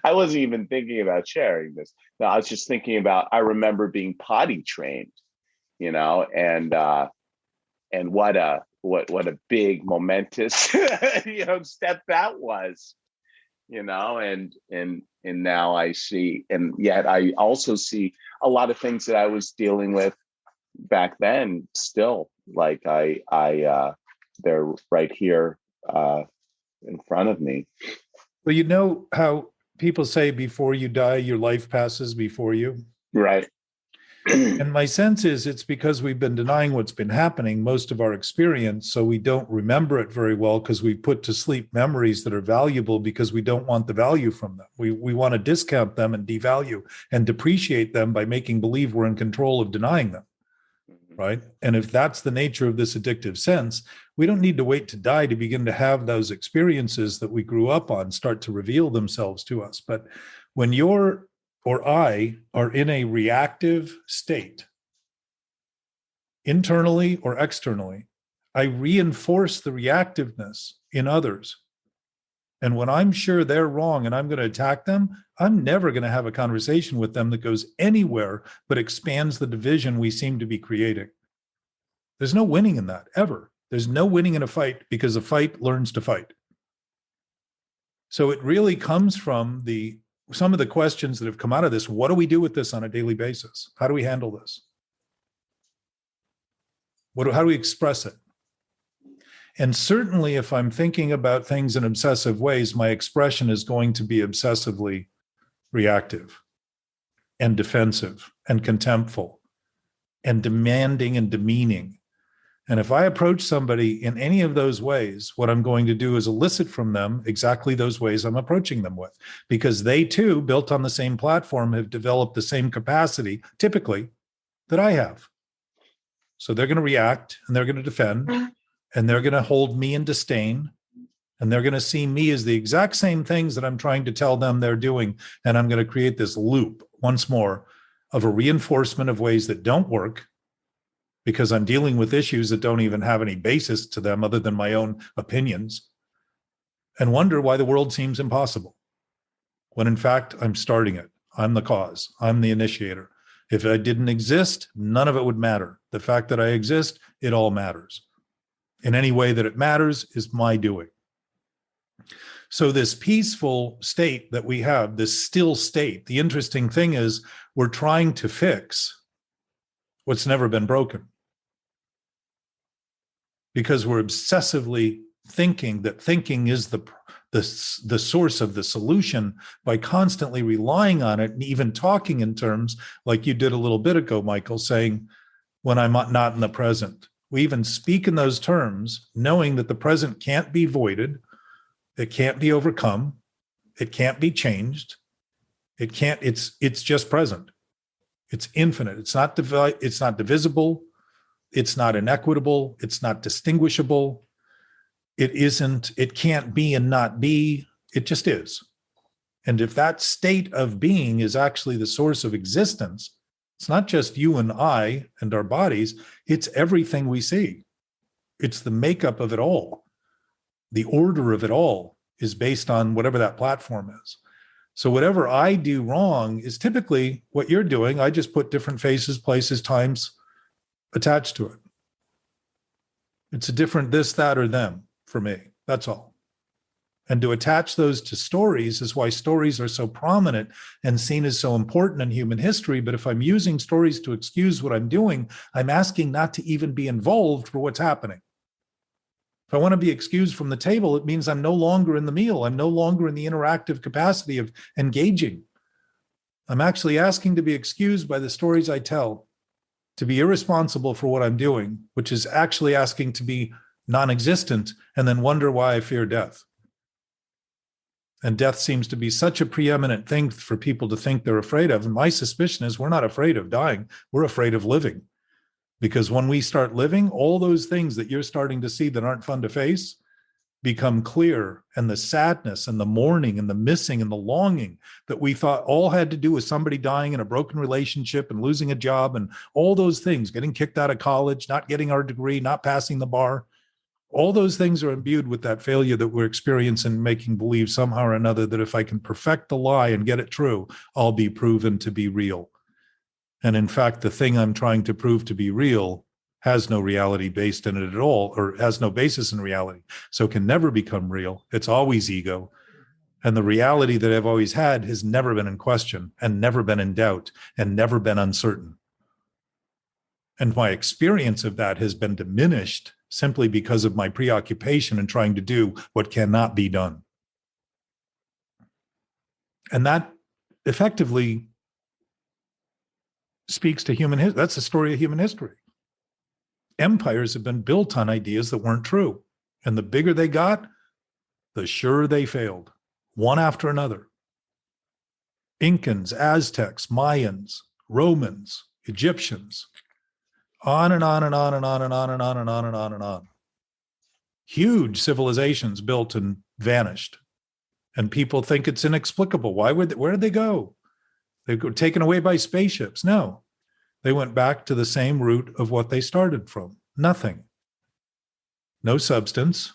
I wasn't even thinking about sharing this. No, I was just thinking about, I remember being potty trained, and what a big momentous step that was, and now I see, and yet I also see a lot of things that I was dealing with back then still, like they're right here in front of me. Well, you know how people say before you die, your life passes before you? Right. And my sense is it's because we've been denying what's been happening most of our experience, so we don't remember it very well, because we put to sleep memories that are valuable because we don't want the value from them. We want to discount them and devalue and depreciate them by making believe we're in control of denying them, right? And if that's the nature of this addictive sense, we don't need to wait to die to begin to have those experiences that we grew up on start to reveal themselves to us. But when you're or I are in a reactive state, internally or externally, I reinforce the reactiveness in others. And when I'm sure they're wrong and I'm going to attack them, I'm never going to have a conversation with them that goes anywhere but expands the division we seem to be creating. There's no winning in that, ever. There's no winning in a fight, because a fight learns to fight. So it really comes from some of the questions that have come out of this. What do we do with this on a daily basis? How do we handle this? How do we express it? And certainly if I'm thinking about things in obsessive ways, my expression is going to be obsessively reactive and defensive and contemptful and demanding and demeaning. And if I approach somebody in any of those ways, what I'm going to do is elicit from them exactly those ways I'm approaching them with, because they too, built on the same platform, have developed the same capacity, typically, that I have. So they're going to react, and they're going to defend, and they're going to hold me in disdain, and they're going to see me as the exact same things that I'm trying to tell them they're doing. And I'm going to create this loop once more of a reinforcement of ways that don't work, because I'm dealing with issues that don't even have any basis to them other than my own opinions, and wonder why the world seems impossible, when in fact I'm starting it. I'm the cause. I'm the initiator. If I didn't exist, none of it would matter. The fact that I exist, it all matters. In any way that it matters is my doing. So this peaceful state that we have, this still state, the interesting thing is we're trying to fix what's never been broken, because we're obsessively thinking that thinking is the source of the solution by constantly relying on it, and even talking in terms like you did a little bit ago, Michael, saying, when I'm not in the present. We even speak in those terms, knowing that the present can't be voided, it can't be overcome, it can't be changed, it's just present. It's infinite. It's not divisible, it's not inequitable, it's not distinguishable. It can't be and not be, it just is. And if that state of being is actually the source of existence, it's not just you and I and our bodies, it's everything we see. It's the makeup of it all. The order of it all is based on whatever that platform is. So whatever I do wrong is typically what you're doing. I just put different faces, places, times attached to it. It's a different this, that, or them for me. That's all. And to attach those to stories is why stories are so prominent and seen as so important in human history. But if I'm using stories to excuse what I'm doing, I'm asking not to even be involved for what's happening. If I want to be excused from the table, it means I'm no longer in the meal. I'm no longer in the interactive capacity of engaging. I'm actually asking to be excused by the stories I tell, to be irresponsible for what I'm doing, which is actually asking to be non-existent and then wonder why I fear death. And death seems to be such a preeminent thing for people to think they're afraid of. And my suspicion is we're not afraid of dying. We're afraid of living. Because when we start living, all those things that you're starting to see that aren't fun to face become clear. And the sadness and the mourning and the missing and the longing that we thought all had to do with somebody dying in a broken relationship and losing a job and all those things, getting kicked out of college, not getting our degree, not passing the bar. All those things are imbued with that failure that we're experiencing, making believe somehow or another that if I can perfect the lie and get it true, I'll be proven to be real. And in fact, the thing I'm trying to prove to be real has no reality based in it at all, or has no basis in reality. So it can never become real. It's always ego. And the reality that I've always had has never been in question and never been in doubt and never been uncertain. And my experience of that has been diminished simply because of my preoccupation in trying to do what cannot be done. And that effectively speaks to human history. That's the story of human history. Empires have been built on ideas that weren't true. And the bigger they got, the surer they failed, one after another. Incans, Aztecs, Mayans, Romans, Egyptians, on and on and on and on and on and on and on and on and on. Huge civilizations built and vanished. And people think it's inexplicable. Where did they go? They were taken away by spaceships. No, they went back to the same root of what they started from. Nothing. No substance.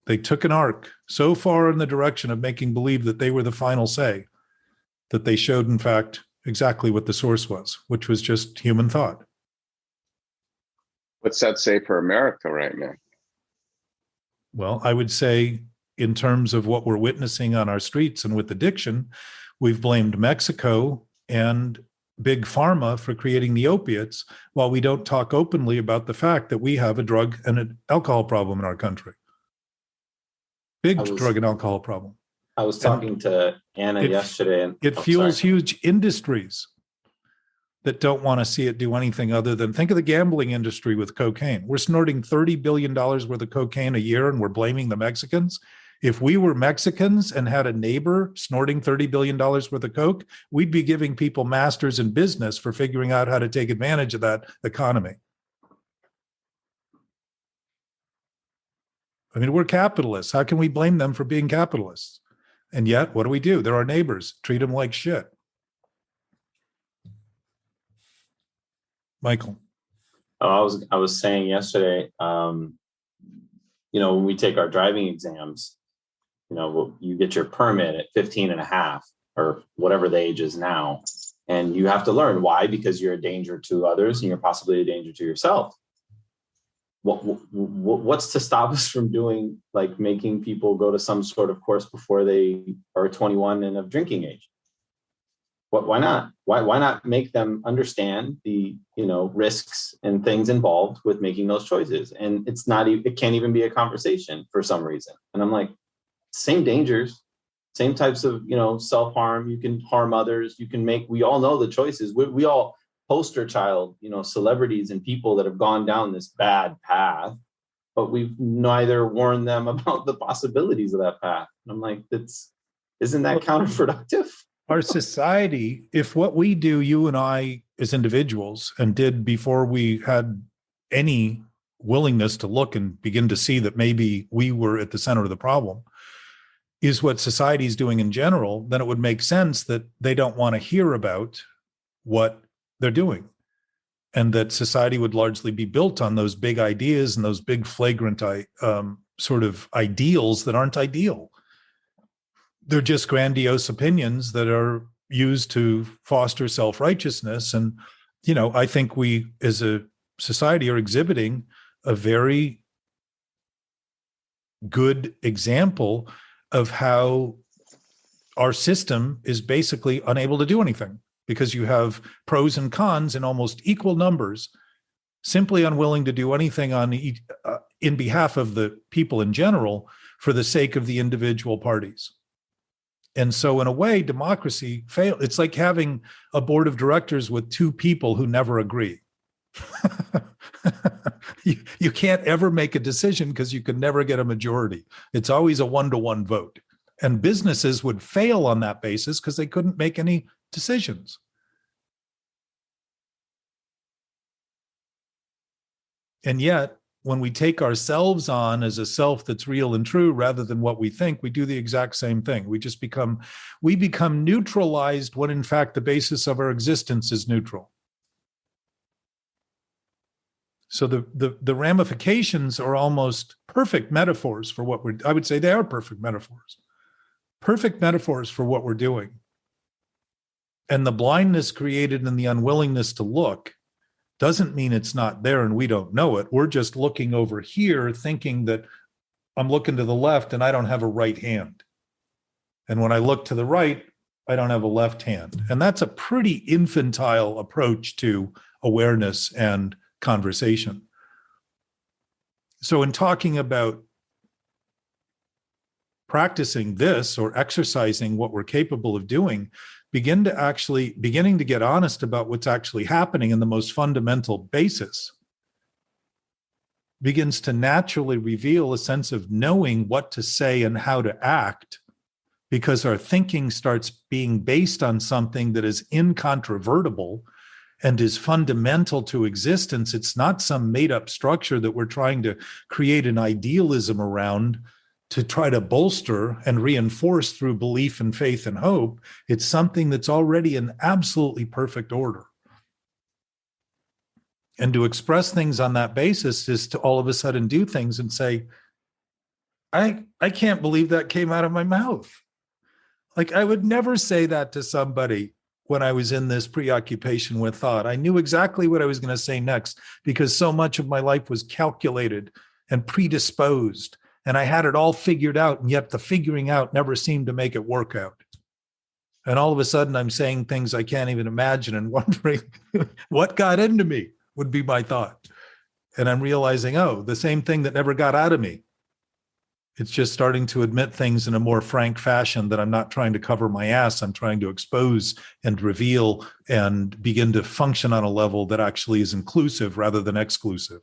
They took an arc so far in the direction of making believe that they were the final say that they showed, in fact, exactly what the source was, which was just human thought. What's that say for America right now? Well, I would say in terms of what we're witnessing on our streets and with addiction, we've blamed Mexico and big pharma for creating the opiates, while we don't talk openly about the fact that we have a drug and an alcohol problem in our country. Big drug and alcohol problem. I was talking to Anna yesterday. And it fuels huge industries that don't want to see it do anything other than think of the gambling industry with cocaine. We're snorting $30 billion worth of cocaine a year and we're blaming the Mexicans. If we were Mexicans and had a neighbor snorting $30 billion worth of coke, we'd be giving people masters in business for figuring out how to take advantage of that economy. I mean, we're capitalists. How can we blame them for being capitalists? And yet, what do? They're our neighbors. Treat them like shit. Michael. I was saying yesterday, when we take our driving exams, you get your permit at 15 and a half or whatever the age is now. And you have to learn why, because you're a danger to others and you're possibly a danger to yourself. what's to stop us from doing, like, making people go to some sort of course before they are 21 and of drinking age? Why not? Why not make them understand the, risks and things involved with making those choices? And it can't even be a conversation for some reason. And I'm like, same dangers, same types of, self-harm. You can harm others. We all know the choices. We all poster child, celebrities and people that have gone down this bad path, but we've neither warned them about the possibilities of that path. And I'm like, isn't that counterproductive? Our society, if what we do, you and I as individuals, and did before we had any willingness to look and begin to see that maybe we were at the center of the problem, is what society is doing in general, then it would make sense that they don't want to hear about what they're doing. And that society would largely be built on those big ideas and those big flagrant sort of ideals that aren't ideal. They're just grandiose opinions that are used to foster self-righteousness. And, I think we as a society are exhibiting a very good example of how our system is basically unable to do anything, because you have pros and cons in almost equal numbers, simply unwilling to do anything in behalf of the people in general for the sake of the individual parties. And so in a way, democracy failed. It's like having a board of directors with two people who never agree. You can't ever make a decision because you can never get a majority. It's always a 1-to-1 vote. And businesses would fail on that basis because they couldn't make any decisions. And yet, when we take ourselves on as a self that's real and true rather than what we think, we do the exact same thing. We become neutralized when in fact the basis of our existence is neutral. So the ramifications are almost perfect metaphors for what I would say they are perfect metaphors for what we're doing. And the blindness created in the unwillingness to look doesn't mean it's not there and we don't know it. We're just looking over here thinking that I'm looking to the left and I don't have a right hand. And when I look to the right, I don't have a left hand. And that's a pretty infantile approach to awareness and conversation. So in talking about practicing this or exercising what we're capable of doing, beginning to get honest about what's actually happening in the most fundamental basis begins to naturally reveal a sense of knowing what to say and how to act, because our thinking starts being based on something that is incontrovertible and is fundamental to existence. It's not some made-up structure that we're trying to create an idealism around to try to bolster and reinforce through belief and faith and hope. It's something that's already in absolutely perfect order. And to express things on that basis is to all of a sudden do things and say, I can't believe that came out of my mouth. Like, I would never say that to somebody when I was in this preoccupation with thought. I knew exactly what I was going to say next because so much of my life was calculated and predisposed. And I had it all figured out, and yet the figuring out never seemed to make it work out. And all of a sudden, I'm saying things I can't even imagine and wondering what got into me would be my thought. And I'm realizing, the same thing that never got out of me. It's just starting to admit things in a more frank fashion that I'm not trying to cover my ass. I'm trying to expose and reveal and begin to function on a level that actually is inclusive rather than exclusive.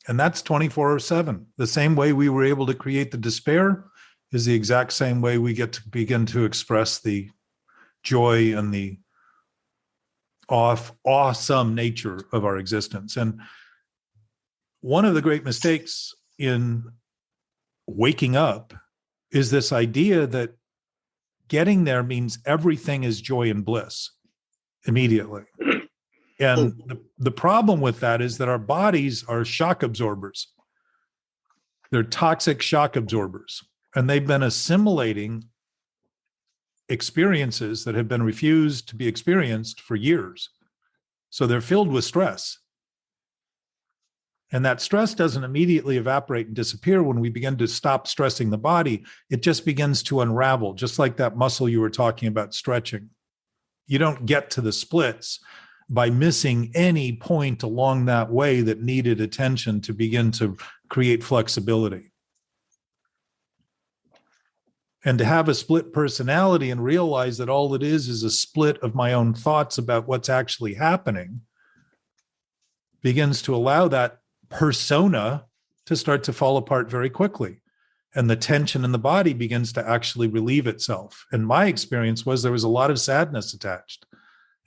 And that's 24/7. The same way we were able to create the despair is the exact same way we get to begin to express the joy and the awesome nature of our existence. And one of the great mistakes in waking up is this idea that getting there means everything is joy and bliss immediately. And the problem with that is that our bodies are shock absorbers. They're toxic shock absorbers, and they've been assimilating experiences that have been refused to be experienced for years. So they're filled with stress. And that stress doesn't immediately evaporate and disappear when we begin to stop stressing the body. It just begins to unravel, just like that muscle you were talking about stretching. You don't get to the splits by missing any point along that way that needed attention to begin to create flexibility. And to have a split personality and realize that all it is a split of my own thoughts about what's actually happening begins to allow that persona to start to fall apart very quickly. And the tension in the body begins to actually relieve itself. And my experience was there was a lot of sadness attached,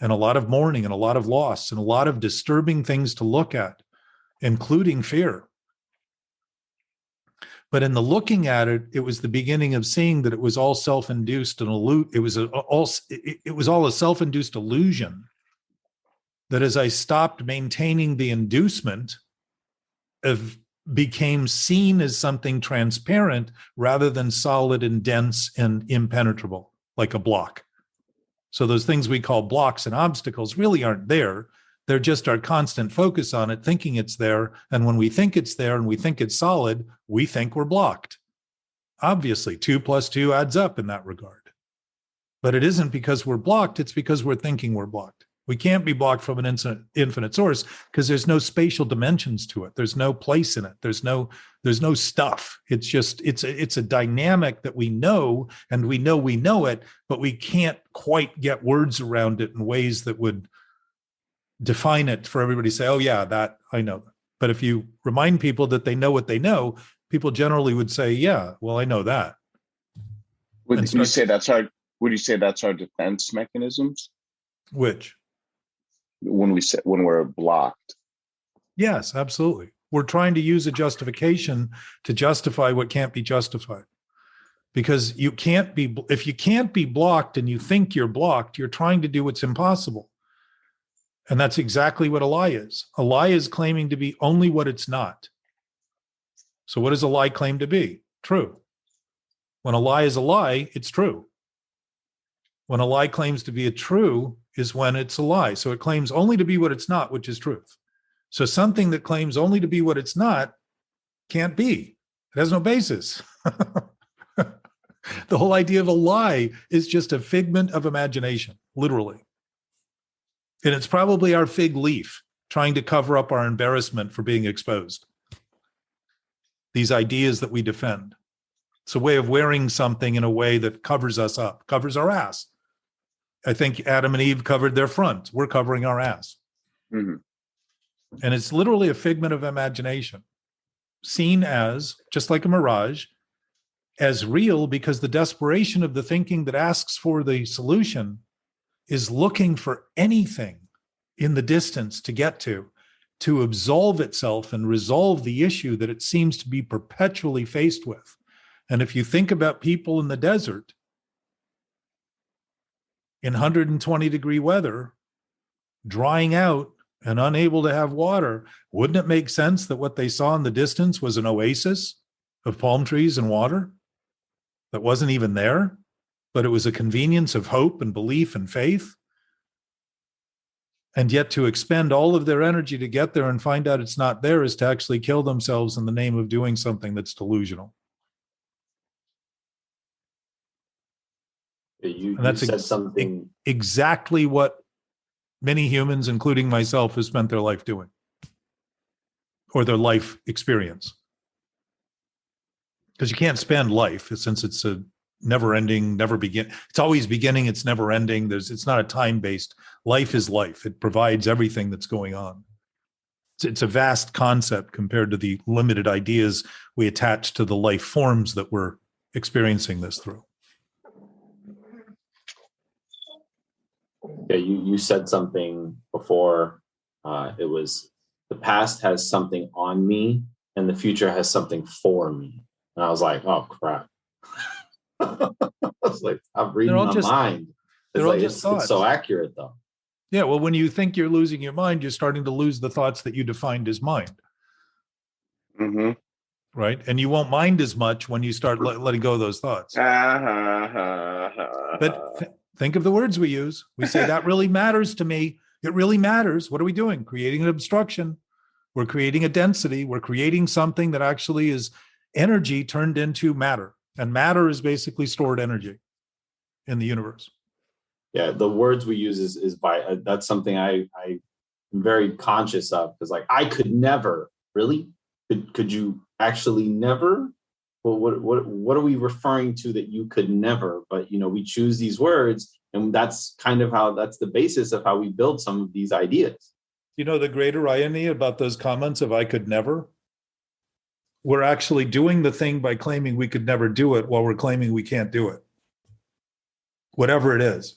and a lot of mourning, and a lot of loss, and a lot of disturbing things to look at, including fear. But in the looking at it, it was the beginning of seeing that it was all self-induced and it was all a self-induced illusion. That as I stopped maintaining the inducement, became seen as something transparent rather than solid and dense and impenetrable, like a block. So those things we call blocks and obstacles really aren't there. They're just our constant focus on it, thinking it's there. And when we think it's there and we think it's solid, we think we're blocked. Obviously, 2 + 2 adds up in that regard. But it isn't because we're blocked, it's because we're thinking we're blocked. We can't be blocked from an infinite source because there's no spatial dimensions to it. There's no place in it. There's no stuff. It's just, it's a dynamic that we know, and we know it, but we can't quite get words around it in ways that would define it for everybody to say, oh yeah, that I know. But if you remind people that they know what they know, people generally would say, yeah, well, I know that. Would you say that's our defense mechanisms? Which? When we're blocked. Yes, absolutely. We're trying to use a justification to justify what can't be justified. Because if you can't be blocked and you think you're blocked, you're trying to do what's impossible. And that's exactly what a lie is. A lie is claiming to be only what it's not. So what does a lie claim to be? True. When a lie is a lie, it's true. When a lie claims to be a true is when it's a lie. So it claims only to be what it's not, which is truth. So something that claims only to be what it's not can't be. It has no basis. The whole idea of a lie is just a figment of imagination, literally. And it's probably our fig leaf trying to cover up our embarrassment for being exposed. These ideas that we defend. It's a way of wearing something in a way that covers us up, covers our ass. I think Adam and Eve covered their front. We're covering our ass. Mm-hmm. And it's literally a figment of imagination, seen as, just like a mirage, as real, because the desperation of the thinking that asks for the solution is looking for anything in the distance to get to absolve itself and resolve the issue that it seems to be perpetually faced with. And if you think about people in the desert, in 120-degree weather, drying out and unable to have water, wouldn't it make sense that what they saw in the distance was an oasis of palm trees and water that wasn't even there, but it was a convenience of hope and belief and faith? And yet to expend all of their energy to get there and find out it's not there is to actually kill themselves in the name of doing something that's delusional. You said something. Exactly what many humans, including myself, have spent their life doing, or their life experience. Because you can't spend life, since it's a never-ending, it's always beginning, it's never-ending. It's not a time-based. Life is life. It provides everything that's going on. It's a vast concept compared to the limited ideas we attach to the life forms that we're experiencing this through. Yeah, you said something before. It was the past has something on me and the future has something for me. And I was like, oh crap. I was like, I'm reading my mind. It's so accurate though. Yeah, well, when you think you're losing your mind, you're starting to lose the thoughts that you defined as mind. Mm-hmm. Right? And you won't mind as much when you start letting go of those thoughts. But think of the words we use. We say, that really matters to me. It really matters. What are we doing? Creating an obstruction. We're creating a density. We're creating something that actually is energy turned into matter. And matter is basically stored energy in the universe. Yeah, the words we use is by that's something I'm very conscious of, because like I could never really could you actually never? Well, what are we referring to that you could never? But we choose these words, and that's kind of that's the basis of how we build some of these ideas. The greater irony about those comments of I could never? We're actually doing the thing by claiming we could never do it while we're claiming we can't do it. Whatever it is.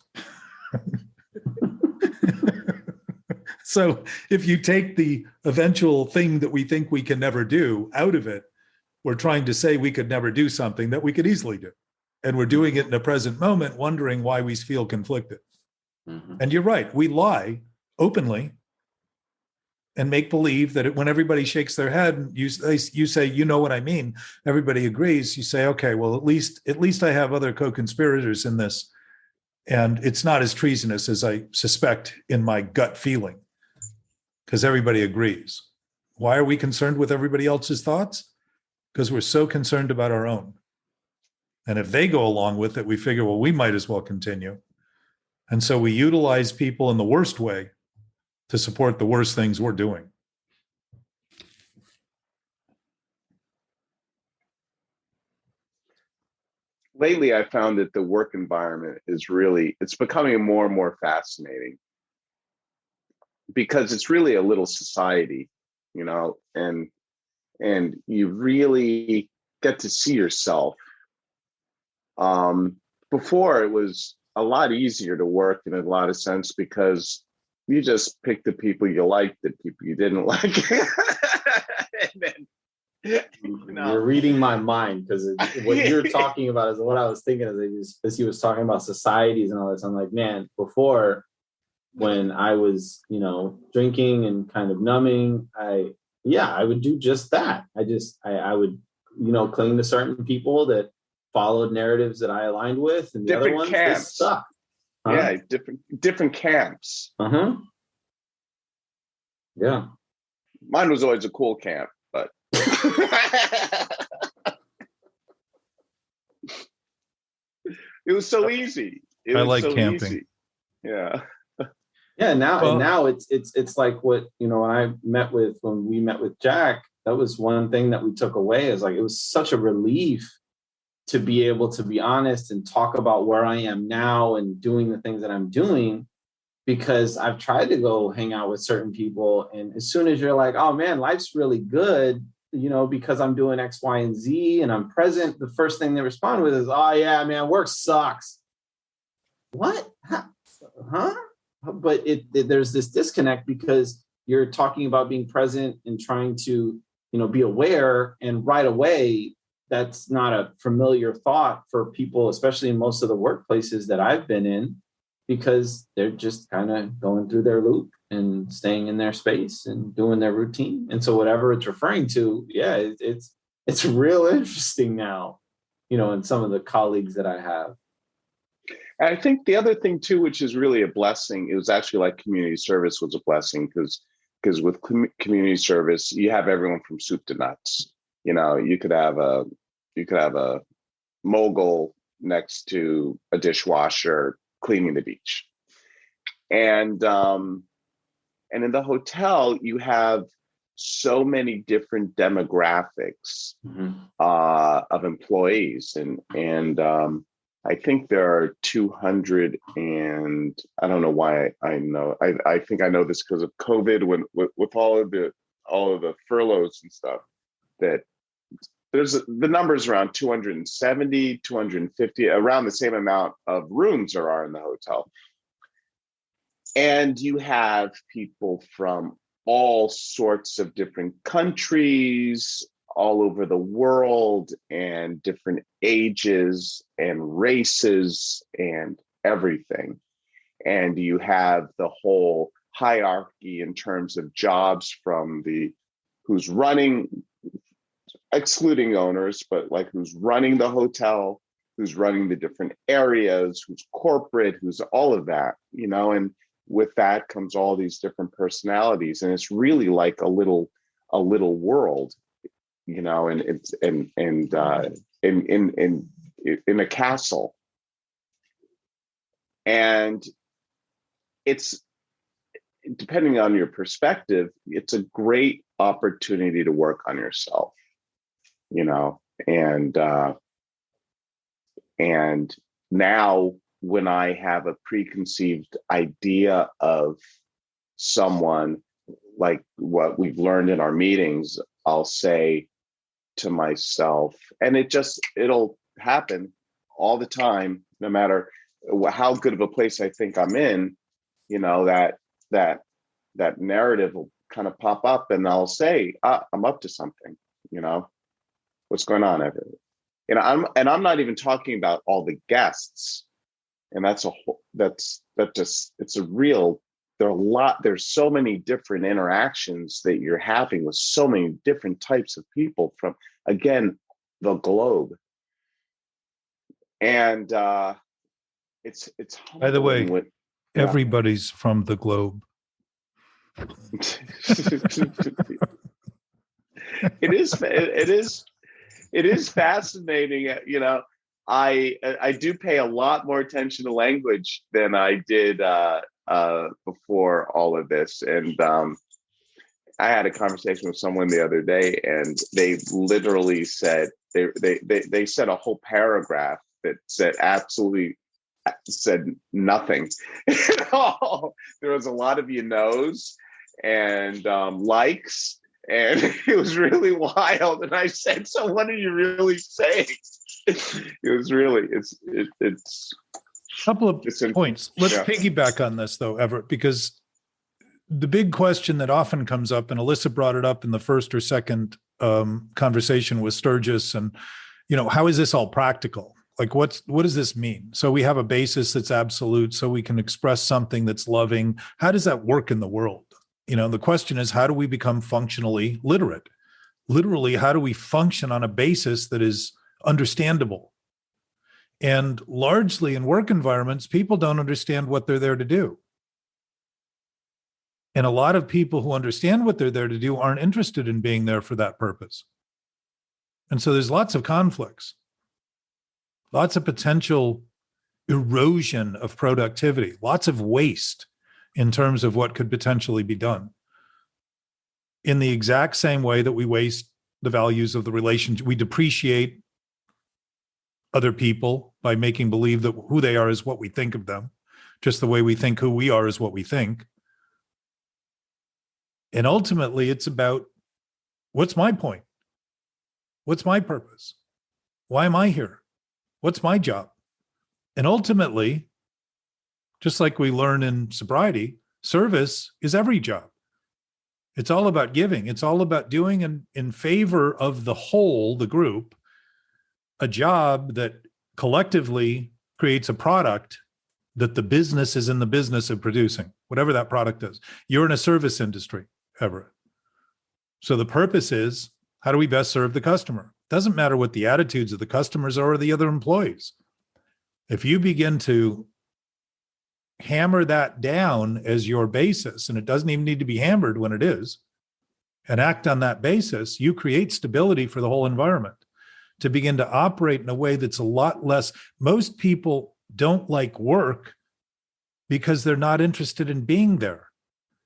So if you take the eventual thing that we think we can never do out of it, we're trying to say we could never do something that we could easily do. And we're doing it in a present moment, wondering why we feel conflicted. Mm-hmm. And you're right. We lie openly and make believe that when everybody shakes their head and you say, you know what I mean, everybody agrees. You say, okay, well, at least I have other co-conspirators in this. And it's not as treasonous as I suspect in my gut feeling, because everybody agrees. Why are we concerned with everybody else's thoughts? Because we're so concerned about our own. And if they go along with it, we figure, well, we might as well continue. And so we utilize people in the worst way to support the worst things we're doing. Lately, I found that the work environment it's becoming more and more fascinating, because it's really a little society, and you really get to see yourself. Before, it was a lot easier to work in a lot of sense, because you just picked the people you liked, the people you didn't like. And then, You're reading my mind, because what you're talking about is what I was thinking as he was talking about societies and all this. I'm like, man, before, when I was, drinking and kind of numbing, I would do just that. I would, cling to certain people that followed narratives that I aligned with, and the different other ones, camps. they suck. Huh? Yeah, different camps. Uh-huh. Yeah. Mine was always a cool camp, but it was so easy. I like camping. Easy. Yeah. Yeah. Now it's like what, when we met with Jack, that was one thing that we took away, is like, it was such a relief to be able to be honest and talk about where I am now and doing the things that I'm doing, because I've tried to go hang out with certain people. And as soon as you're like, oh man, life's really good, because I'm doing X, Y, and Z and I'm present, the first thing they respond with is, oh yeah, man, work sucks. What? Huh? But there's this disconnect, because you're talking about being present and trying to, be aware, and right away, that's not a familiar thought for people, especially in most of the workplaces that I've been in, because they're just kind of going through their loop and staying in their space and doing their routine. And so whatever it's referring to, yeah, it's real interesting now, in some of the colleagues that I have. And I think the other thing too, which is really a blessing, it was actually like community service was a blessing, because with community service, you have everyone from soup to nuts. You could have a mogul next to a dishwasher cleaning the beach. And in the hotel, you have so many different demographics of employees. And I think there are 200, and I don't know why I know. I think I know this because of COVID, when with all of the furloughs and stuff, that there's the numbers around 270, 250, around the same amount of rooms there are in the hotel. And you have people from all sorts of different countries, all over the world, and different ages and races and everything. And you have the whole hierarchy in terms of jobs, from who's running, excluding owners, but like who's running the hotel, who's running the different areas, who's corporate, who's all of that, and with that comes all these different personalities, and it's really like a little world, you know, and it's in a castle, and it's, depending on your perspective, it's a great opportunity to work on yourself, you know, and now when I have a preconceived idea of someone, like what we've learned in our meetings, I'll say to myself, and it'll happen all the time, no matter how good of a place I think I'm in, you know, that narrative will kind of pop up, and I'll say, I'm up to something, you know, what's going on, Everett? You know, I'm not even talking about all the guests, and it's a real, there's so many different interactions that you're having with so many different types of people from, again, the globe. And it's by the way, yeah. Everybody's from the globe. It is fascinating, you know. I do pay a lot more attention to language than I did before all of this, and I had a conversation with someone the other day, and they literally said they said a whole paragraph that said nothing at all. There was a lot of knows and likes, and it was really wild. And I said, so what are you really saying? It's a couple of points. Let's piggyback on this, though, Everett, because the big question that often comes up, and Alyssa brought it up in the first or second conversation with Sturgis, and, you know, how is this all practical? Like, what does this mean? So we have a basis that's absolute, so we can express something that's loving. How does that work in the world? You know, the question is, how do we become functionally literate? Literally, how do we function on a basis that is understandable? And largely in work environments, people don't understand what they're there to do. And a lot of people who understand what they're there to do aren't interested in being there for that purpose. And so there's lots of conflicts, lots of potential erosion of productivity, lots of waste in terms of what could potentially be done. In the exact same way that we waste the values of the relationship, we depreciate other people by making believe that who they are is what we think of them, just the way we think who we are is what we think. And ultimately, it's about, what's my point? What's my purpose? Why am I here? What's my job? And ultimately, just like we learn in sobriety, service is every job. It's all about giving. It's all about doing in favor of the whole, the group, a job that collectively creates a product that the business is in the business of producing, whatever that product is. You're in a service industry, Everett. So the purpose is, how do we best serve the customer? Doesn't matter what the attitudes of the customers are or the other employees. If you begin to hammer that down as your basis, and it doesn't even need to be hammered when it is, and act on that basis, you create stability for the whole environment to begin to operate in a way that's a lot less. Most people don't like work because they're not interested in being there.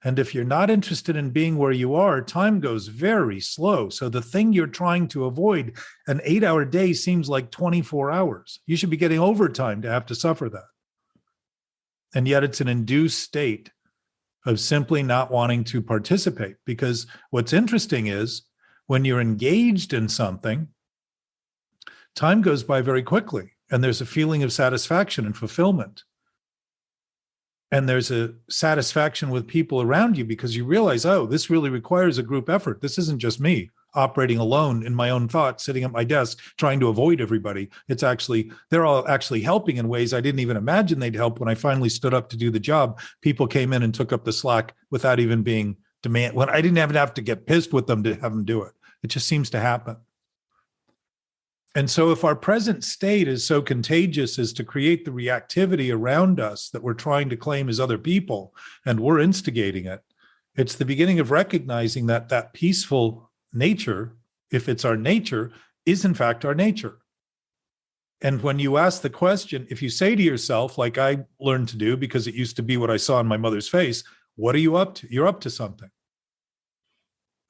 And if you're not interested in being where you are, time goes very slow. So the thing you're trying to avoid, an 8-hour day seems like 24 hours. You should be getting overtime to have to suffer that. And yet it's an induced state of simply not wanting to participate. Because what's interesting is, when you're engaged in something, time goes by very quickly, and there's a feeling of satisfaction and fulfillment. And there's a satisfaction with people around you because you realize, oh, this really requires a group effort. This isn't just me operating alone in my own thoughts, sitting at my desk, trying to avoid everybody. It's actually, they're all actually helping in ways I didn't even imagine they'd help. When I finally stood up to do the job, people came in and took up the slack without even being demand. When I didn't even have to get pissed with them to have them do it. It just seems to happen. And so if our present state is so contagious as to create the reactivity around us that we're trying to claim as other people, and we're instigating it, it's the beginning of recognizing that that peaceful nature, if it's our nature, is in fact our nature. And when you ask the question, if you say to yourself, like I learned to do because it used to be what I saw in my mother's face, what are you up to? You're up to something.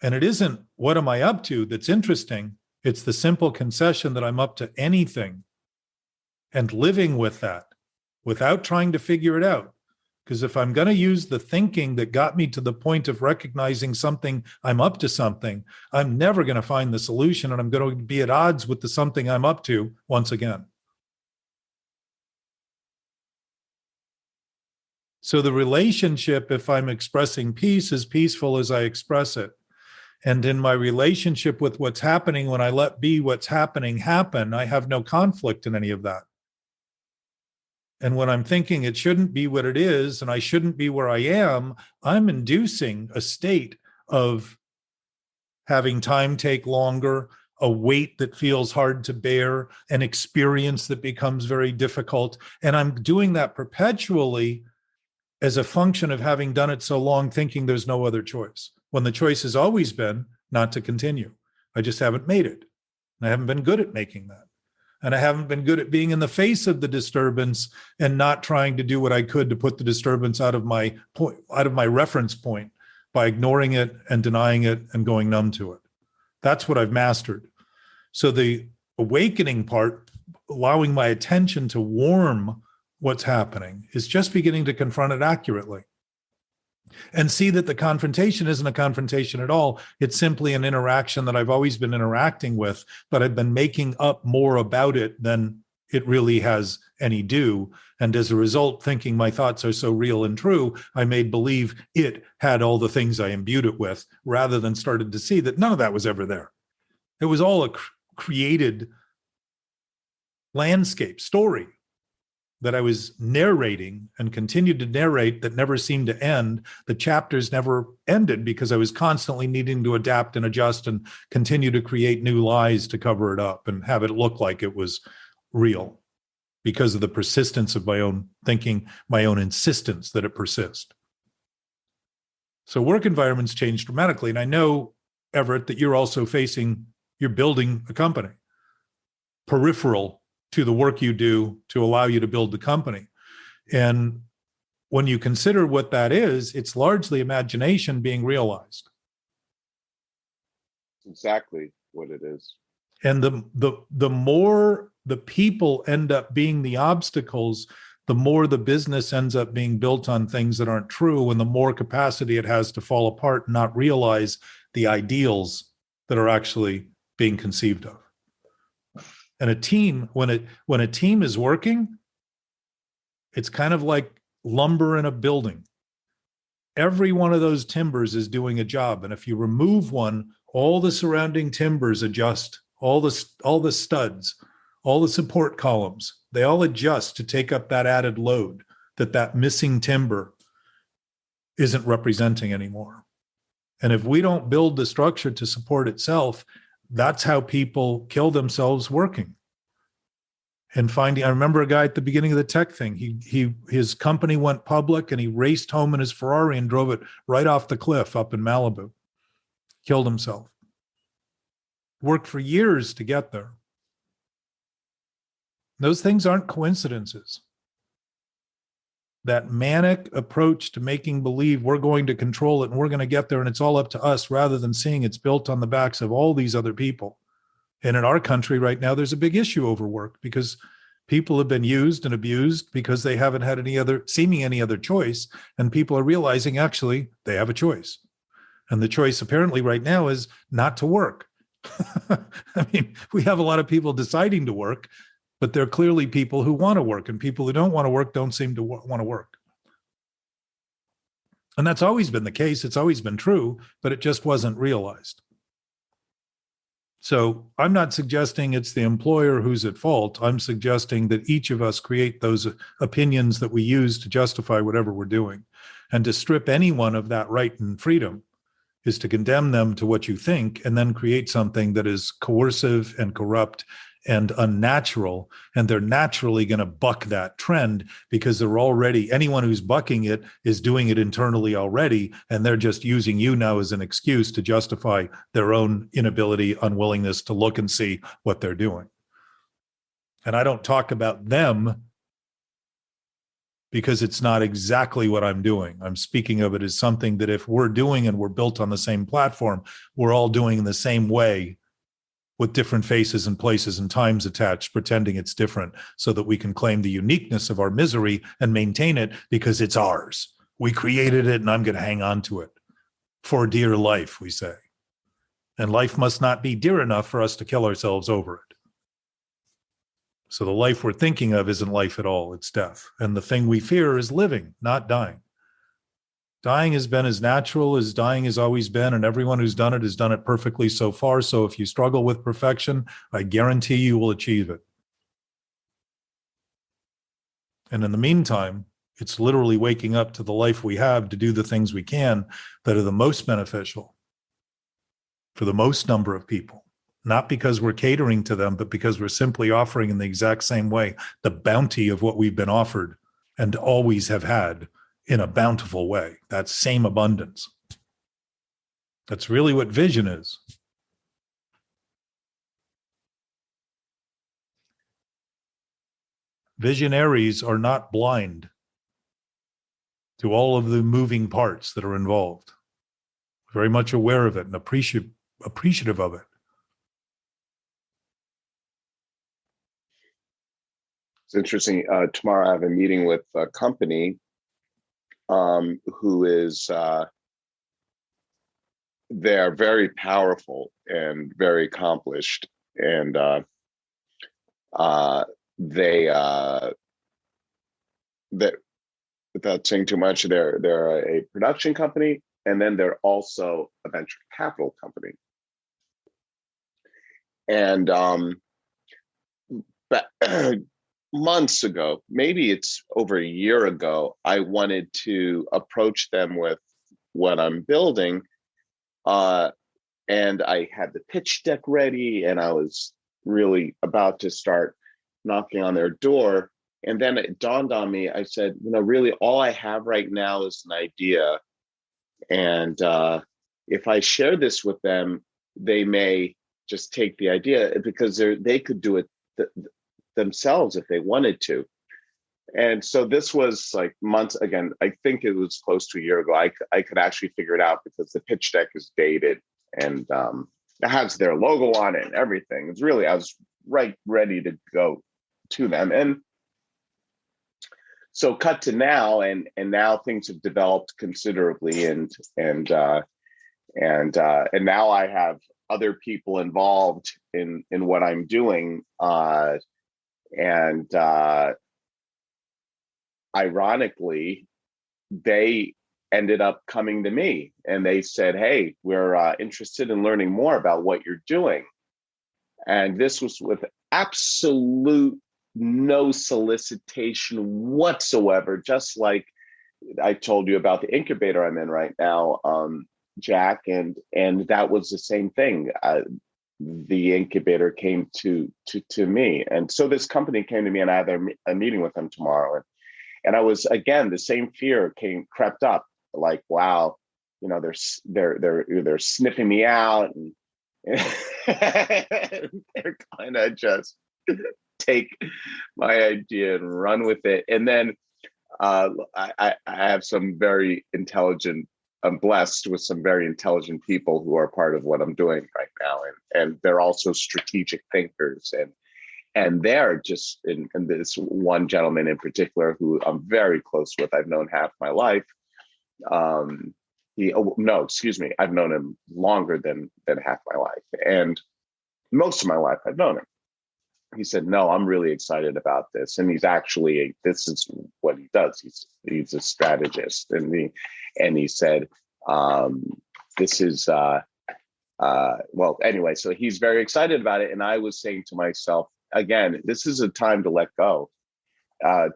And it isn't what am I up to that's interesting. It's the simple concession that I'm up to anything and living with that without trying to figure it out. Because if I'm going to use the thinking that got me to the point of recognizing something, I'm up to something, I'm never going to find the solution, and I'm going to be at odds with the something I'm up to once again. So the relationship, if I'm expressing peace, is peaceful as I express it. And in my relationship with what's happening, when I let be what's happening happen, I have no conflict in any of that. And when I'm thinking it shouldn't be what it is, and I shouldn't be where I am, I'm inducing a state of having time take longer, a weight that feels hard to bear, an experience that becomes very difficult. And I'm doing that perpetually as a function of having done it so long, thinking there's no other choice, when the choice has always been not to continue. I just haven't made it. I haven't been good at making that. And I haven't been good at being in the face of the disturbance and not trying to do what I could to put the disturbance out of my point, out of my reference point, by ignoring it and denying it and going numb to it. That's what I've mastered. So the awakening part, allowing my attention to warm what's happening, is just beginning to confront it accurately and see that the confrontation isn't a confrontation at all. It's simply an interaction that I've always been interacting with, but I've been making up more about it than it really has any due. And as a result, thinking my thoughts are so real and true, I made believe it had all the things I imbued it with, rather than started to see that none of that was ever there. It was all a created landscape story that I was narrating and continued to narrate that never seemed to end. The chapters never ended because I was constantly needing to adapt and adjust and continue to create new lies to cover it up and have it look like it was real because of the persistence of my own thinking, my own insistence that it persist. So work environments change dramatically. And I know, Everett, that you're also you're building a company, peripheral to the work you do to allow you to build the company. And when you consider what that is, it's largely imagination being realized. Exactly what it is. And the more the people end up being the obstacles, the more the business ends up being built on things that aren't true, and the more capacity it has to fall apart and not realize the ideals that are actually being conceived of. And a team, when a team is working, it's kind of like lumber in a building. Every one of those timbers is doing a job. And if you remove one, all the surrounding timbers adjust, all the studs, all the support columns, they all adjust to take up that added load that missing timber isn't representing anymore. And if we don't build the structure to support itself, that's how people kill themselves working. And I remember a guy at the beginning of the tech thing, his company went public and he raced home in his Ferrari and drove it right off the cliff up in Malibu, killed himself. Worked for years to get there. Those things aren't coincidences. That manic approach to making believe we're going to control it and we're going to get there and it's all up to us, rather than seeing it's built on the backs of all these other people. And in our country right now, there's a big issue over work because people have been used and abused because they haven't had any other choice. And people are realizing actually they have a choice. And the choice apparently right now is not to work. I mean, we have a lot of people deciding to work, but they're clearly people who want to work, and people who don't want to work don't seem to want to work. And that's always been the case. It's always been true, but it just wasn't realized. So I'm not suggesting it's the employer who's at fault. I'm suggesting that each of us create those opinions that we use to justify whatever we're doing. And to strip anyone of that right and freedom is to condemn them to what you think and then create something that is coercive and corrupt and unnatural, and they're naturally going to buck that trend because they're already, anyone who's bucking it is doing it internally already, and they're just using you now as an excuse to justify their own inability, unwillingness to look and see what they're doing. And I don't talk about them because it's not exactly what I'm doing. I'm speaking of it as something that if we're doing and we're built on the same platform, we're all doing in the same way with different faces and places and times attached, pretending it's different so that we can claim the uniqueness of our misery and maintain it because it's ours. We created it and I'm going to hang on to it for dear life, we say. And life must not be dear enough for us to kill ourselves over it. So the life we're thinking of isn't life at all, it's death. And the thing we fear is living, not dying. Dying has been as natural as dying has always been, and everyone who's done it has done it perfectly so far. So if you struggle with perfection, I guarantee you will achieve it. And in the meantime, it's literally waking up to the life we have to do the things we can that are the most beneficial for the most number of people. Not because we're catering to them, but because we're simply offering in the exact same way the bounty of what we've been offered and always have had in a bountiful way, that same abundance. That's really what vision is. Visionaries are not blind to all of the moving parts that are involved. Very much aware of it and appreciative of it. It's interesting. Tomorrow I have a meeting with a company who is, they're very powerful and very accomplished. And that without saying too much, they're a production company, and then they're also a venture capital company. And but months ago, maybe it's over a year ago, I wanted to approach them with what I'm building. And I had the pitch deck ready, and I was really about to start knocking on their door. And then it dawned on me, I said, really all I have right now is an idea. And if I share this with them, they may just take the idea because they could do it themselves if they wanted to. And so this was like months, again, I think it was close to a year ago. I could actually figure it out because the pitch deck is dated and it has their logo on it and everything. It's really, I was ready to go to them. And so cut to now, and now things have developed considerably, and now I have other people involved in what I'm doing, and ironically, they ended up coming to me and they said, "Hey, we're interested in learning more about what you're doing." And this was with absolute no solicitation whatsoever, just like I told you about the incubator I'm in right now, Jack, and that was the same thing. The incubator came to me, and so this company came to me, and I had a meeting with them tomorrow, and I was, again, the same fear crept up, like, wow, they're sniffing me out, and they're kind of just take my idea and run with it. And then I have some very intelligent, I'm blessed with some very intelligent people who are part of what I'm doing right now. And they're also strategic thinkers. And they're just, and this one gentleman in particular who I'm very close with, I've known half my life. I've known him longer than half my life. And most of my life I've known him. He said, "No, I'm really excited about this." And he's actually, this is what he does. He's a strategist. And he said, this is, well, anyway, so he's very excited about it. And I was saying to myself, again, this is a time to let go.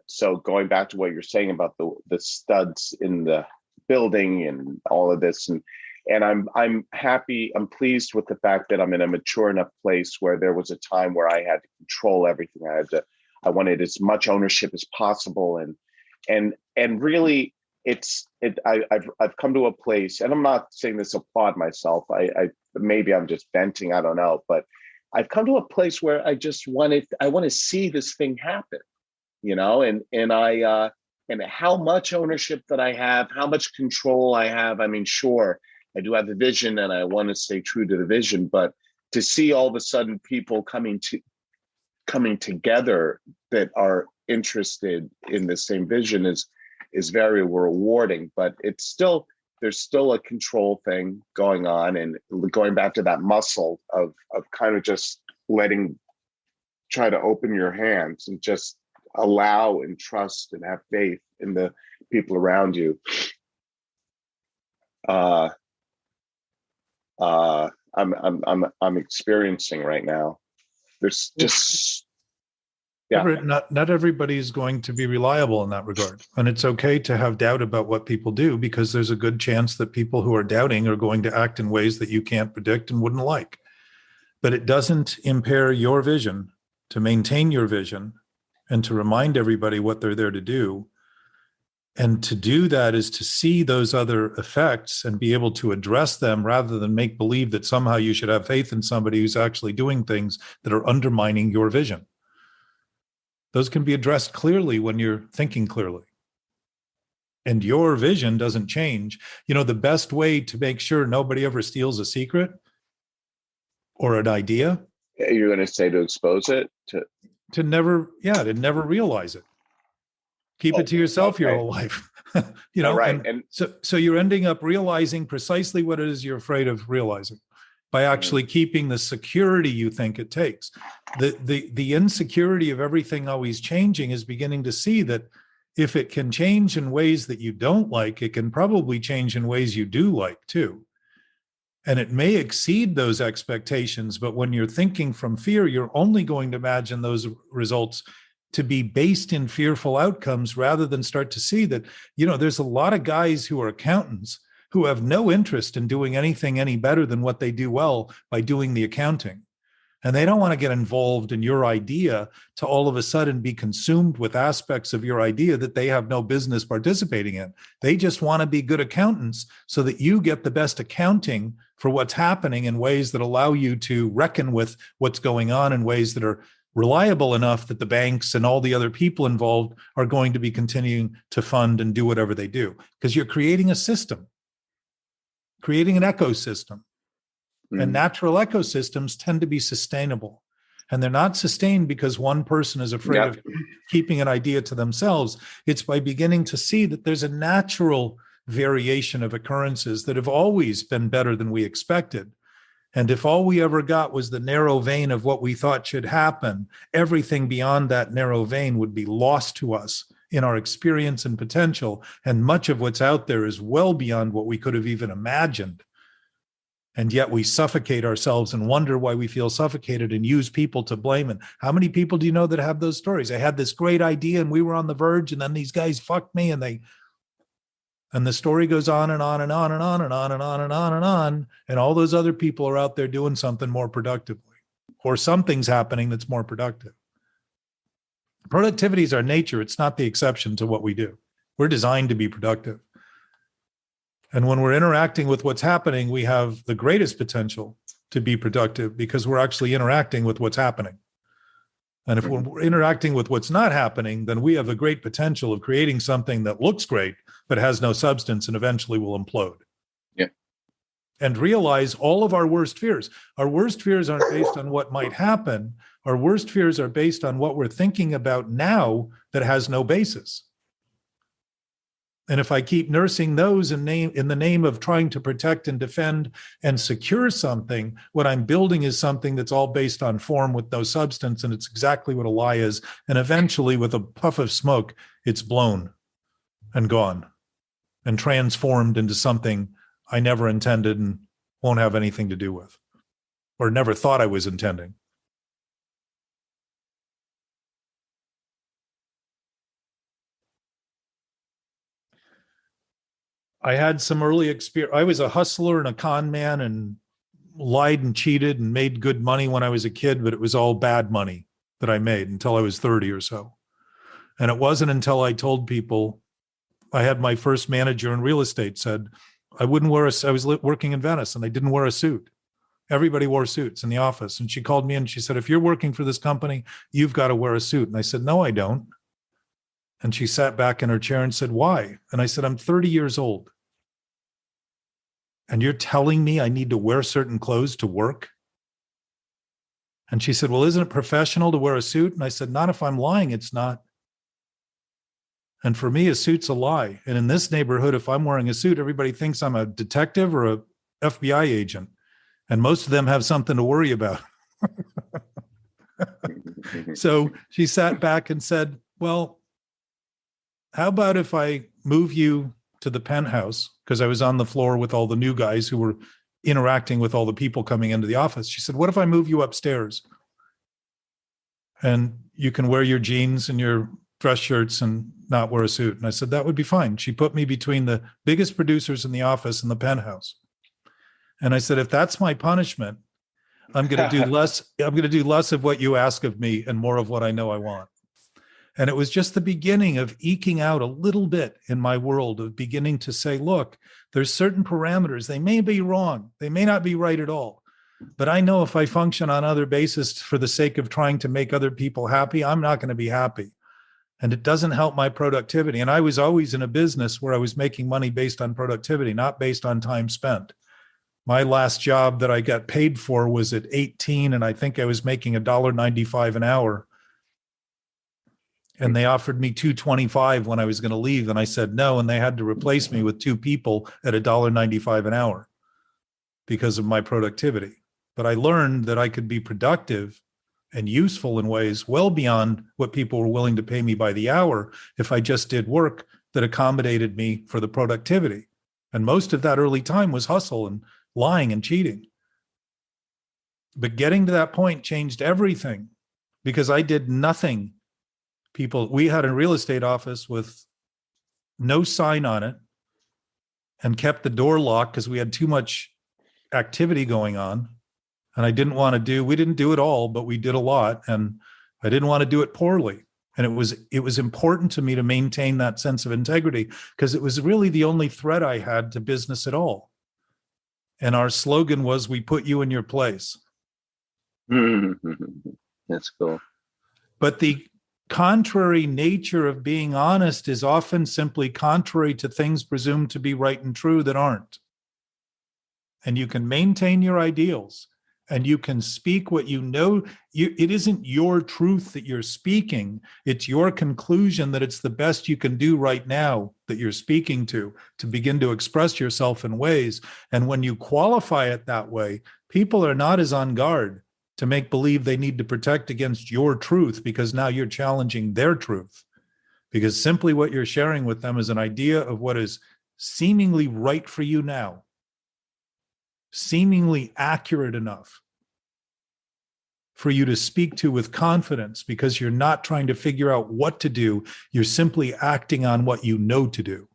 So going back to what you're saying about the studs in the building and all of this, And I'm happy, I'm pleased with the fact that I'm in a mature enough place where there was a time where I had to control everything. I wanted as much ownership as possible. And really I've come to a place, and I'm not saying this to applaud myself. I maybe I'm just venting, I don't know, but I've come to a place where I want to see this thing happen, and how much ownership that I have, how much control I have. I mean, sure, I do have the vision and I want to stay true to the vision, but to see all of a sudden people coming together that are interested in the same vision is very rewarding. But there's still a control thing going on, and going back to that muscle of kind of just try to open your hands and just allow and trust and have faith in the people around you. I'm experiencing right now. There's just Everett, not everybody is going to be reliable in that regard. And it's okay to have doubt about what people do, because there's a good chance that people who are doubting are going to act in ways that you can't predict and wouldn't like. But it doesn't impair your vision to maintain your vision and to remind everybody what they're there to do. And to do that is to see those other effects and be able to address them, rather than make believe that somehow you should have faith in somebody who's actually doing things that are undermining your vision. Those can be addressed clearly when you're thinking clearly. And your vision doesn't change. The best way to make sure nobody ever steals a secret or an idea. You're going to say to expose it? To never realize it. Keep it to yourself your whole life. Right. And so you're ending up realizing precisely what it is you're afraid of realizing, by actually keeping the security you think it takes. The insecurity of everything always changing is beginning to see that if it can change in ways that you don't like, it can probably change in ways you do like too. And it may exceed those expectations, but when you're thinking from fear, you're only going to imagine those results to be based in fearful outcomes, rather than start to see that, there's a lot of guys who are accountants who have no interest in doing anything any better than what they do well by doing the accounting. And they don't want to get involved in your idea to all of a sudden be consumed with aspects of your idea that they have no business participating in. They just want to be good accountants so that you get the best accounting for what's happening in ways that allow you to reckon with what's going on in ways that are reliable enough that the banks and all the other people involved are going to be continuing to fund and do whatever they do. Because you're creating a system, creating an ecosystem. And natural ecosystems tend to be sustainable. And they're not sustained because one person is afraid of keeping an idea to themselves. It's by beginning to see that there's a natural variation of occurrences that have always been better than we expected. And if all we ever got was the narrow vein of what we thought should happen, everything beyond that narrow vein would be lost to us in our experience and potential. And much of what's out there is well beyond what we could have even imagined. And yet we suffocate ourselves and wonder why we feel suffocated and use people to blame. And how many people do you know that have those stories? I had this great idea and we were on the verge, and then these guys fucked me, and the story goes on and on and on and on and on and on and on and on. And all those other people are out there doing something more productively, or something's happening that's more productive. Productivity is our nature. It's not the exception to what we do. We're designed to be productive. And when we're interacting with what's happening, we have the greatest potential to be productive because we're actually interacting with what's happening. And if we're interacting with what's not happening, then we have a great potential of creating something that looks great, but has no substance and eventually will implode. Yeah. And realize all of our worst fears. Our worst fears aren't based on what might happen. Our worst fears are based on what we're thinking about now that has no basis. And if I keep nursing those in the name of trying to protect and defend and secure something, what I'm building is something that's all based on form with no substance. And it's exactly what a lie is. And eventually, with a puff of smoke, it's blown and gone and transformed into something I never intended and won't have anything to do with, or never thought I was intending. I had some early experience. I was a hustler and a con man and lied and cheated and made good money when I was a kid, but it was all bad money that I made until I was 30 or so. And it wasn't until I told people, I had my first manager in real estate said, I wouldn't wear I was working in Venice and I didn't wear a suit. Everybody wore suits in the office. And she called me and she said, if you're working for this company, you've got to wear a suit. And I said, no, I don't. And she sat back in her chair and said, why? And I said, I'm 30 years old. And you're telling me I need to wear certain clothes to work? And she said, well, isn't it professional to wear a suit? And I said, not if I'm lying, it's not. And for me, a suit's a lie. And in this neighborhood, if I'm wearing a suit, everybody thinks I'm a detective or a FBI agent. And most of them have something to worry about. So she sat back and said, well, how about if I move you to the penthouse? Because I was on the floor with all the new guys who were interacting with all the people coming into the office. She said, what if I move you upstairs? And you can wear your jeans and your dress shirts and not wear a suit. And I said, that would be fine. She put me between the biggest producers in the office and the penthouse. And I said, if that's my punishment, I'm going to do less. I'm going to do less of what you ask of me and more of what I know I want. And it was just the beginning of eking out a little bit in my world of beginning to say, look, there's certain parameters. They may be wrong. They may not be right at all. But I know if I function on other basis for the sake of trying to make other people happy, I'm not going to be happy. And it doesn't help my productivity. And I was always in a business where I was making money based on productivity, not based on time spent. My last job that I got paid for was at 18, and I think I was making $1.95 an hour. And they offered me $2.25 when I was going to leave. And I said no, and they had to replace me with two people at $1.95 an hour because of my productivity. But I learned that I could be productive and useful in ways well beyond what people were willing to pay me by the hour if I just did work that accommodated me for the productivity. And most of that early time was hustle and lying and cheating. But getting to that point changed everything because I did nothing. We had a real estate office with no sign on it and kept the door locked because we had too much activity going on. And I didn't want to we didn't do it all, but we did a lot. And I didn't want to do it poorly. And it was important to me to maintain that sense of integrity because it was really the only threat I had to business at all. And our slogan was, we put you in your place. That's cool. But the contrary nature of being honest is often simply contrary to things presumed to be right and true that aren't. And you can maintain your ideals and you can speak what you know. It isn't your truth that you're speaking. It's your conclusion that it's the best you can do right now that you're speaking to begin to express yourself in ways. And when you qualify it that way, people are not as on guard to make believe they need to protect against your truth because now you're challenging their truth. Because simply what you're sharing with them is an idea of what is seemingly right for you now, seemingly accurate enough for you to speak to with confidence because you're not trying to figure out what to do. You're simply acting on what you know to do.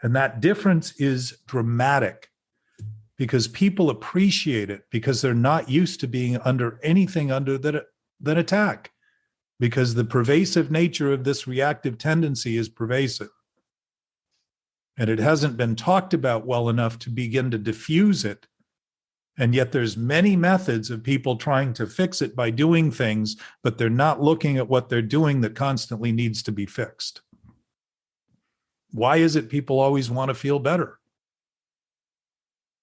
And that difference is dramatic because people appreciate it because they're not used to being under anything under that attack because the pervasive nature of this reactive tendency is pervasive. And it hasn't been talked about well enough to begin to diffuse it. And yet there's many methods of people trying to fix it by doing things, but they're not looking at what they're doing that constantly needs to be fixed. Why is it people always want to feel better?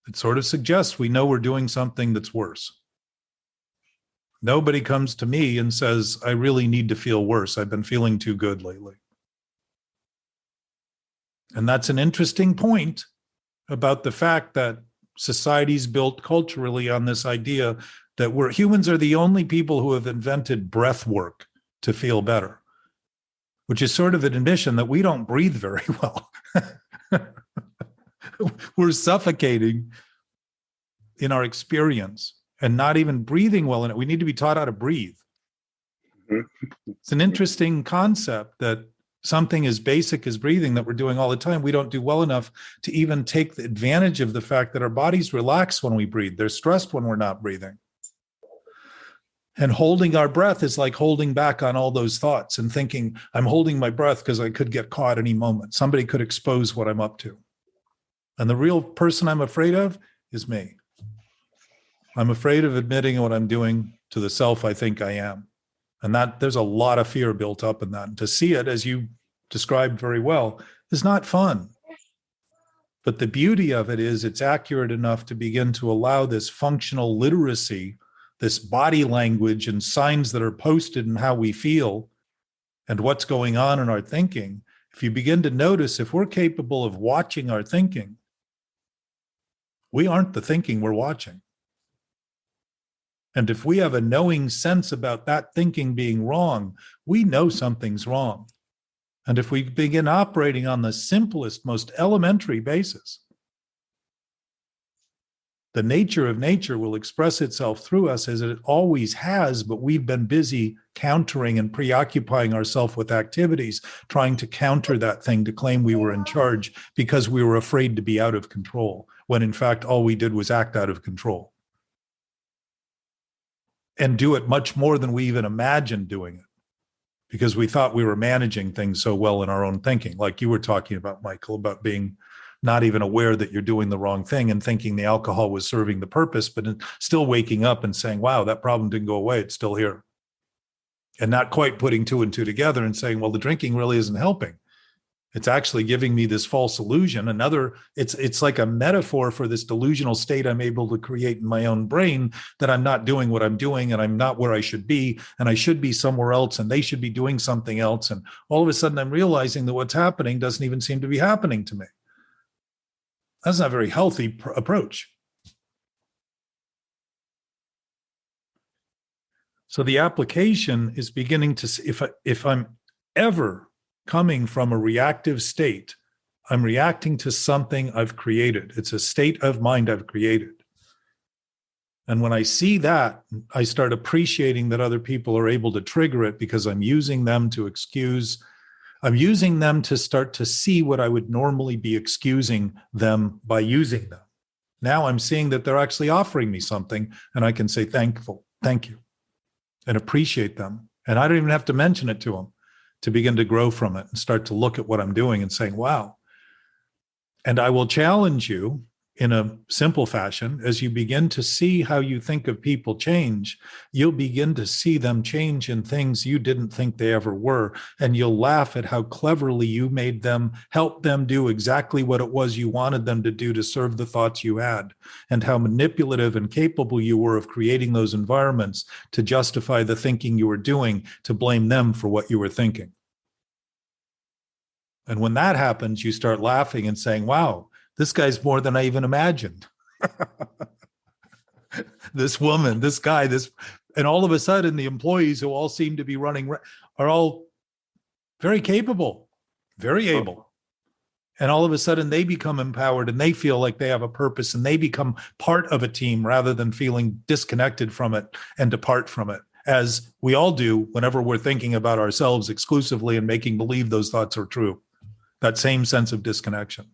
It sort of suggests we know we're doing something that's worse. Nobody comes to me and says, I really need to feel worse. I've been feeling too good lately. And that's an interesting point about the fact that society's built culturally on this idea that humans are the only people who have invented breath work to feel better, which is sort of an admission that we don't breathe very well. We're suffocating in our experience and not even breathing well in it. We need to be taught how to breathe. It's an interesting concept that something as basic as breathing that we're doing all the time, we don't do well enough to even take the advantage of the fact that our bodies relax when we breathe. They're stressed when we're not breathing. And holding our breath is like holding back on all those thoughts and thinking, I'm holding my breath because I could get caught any moment. Somebody could expose what I'm up to. And the real person I'm afraid of is me. I'm afraid of admitting what I'm doing to the self I think I am. And that there's a lot of fear built up in that. And to see it, as you described very well, is not fun. But the beauty of it is it's accurate enough to begin to allow this functional literacy, this body language and signs that are posted in how we feel and what's going on in our thinking. If you begin to notice, if we're capable of watching our thinking, we aren't the thinking we're watching. And if we have a knowing sense about that thinking being wrong, we know something's wrong. And if we begin operating on the simplest, most elementary basis, the nature of nature will express itself through us as it always has, but we've been busy countering and preoccupying ourselves with activities, trying to counter that thing to claim we were in charge because we were afraid to be out of control, when in fact all we did was act out of control. And do it much more than we even imagined doing it, because we thought we were managing things so well in our own thinking, like you were talking about, Michael, about being not even aware that you're doing the wrong thing and thinking the alcohol was serving the purpose, but still waking up and saying, wow, that problem didn't go away, it's still here. And not quite putting two and two together and saying, well, the drinking really isn't helping. It's actually giving me this false illusion. It's like a metaphor for this delusional state I'm able to create in my own brain, that I'm not doing what I'm doing and I'm not where I should be, and I should be somewhere else and they should be doing something else. And all of a sudden I'm realizing that what's happening doesn't even seem to be happening to me. That's not a very healthy approach. So the application is beginning to see, if I'm ever coming from a reactive state, I'm reacting to something I've created. It's a state of mind I've created. And when I see that, I start appreciating that other people are able to trigger it, because I'm using them to excuse. I'm using them to start to see what I would normally be excusing them by using them. Now I'm seeing that they're actually offering me something, and I can say thank you, and appreciate them. And I don't even have to mention it to them to begin to grow from it and start to look at what I'm doing and saying, wow. And I will challenge you in a simple fashion, as you begin to see how you think of people change, you'll begin to see them change in things you didn't think they ever were. And you'll laugh at how cleverly you made them, help them do exactly what it was you wanted them to do to serve the thoughts you had, and how manipulative and capable you were of creating those environments to justify the thinking you were doing, to blame them for what you were thinking. And when that happens, you start laughing and saying, wow, this guy's more than I even imagined. This woman, this guy, and all of a sudden the employees who all seem to be running are all very capable, very able. And all of a sudden they become empowered and they feel like they have a purpose, and they become part of a team rather than feeling disconnected from it and depart from it, as we all do whenever we're thinking about ourselves exclusively and making believe those thoughts are true. That same sense of disconnection.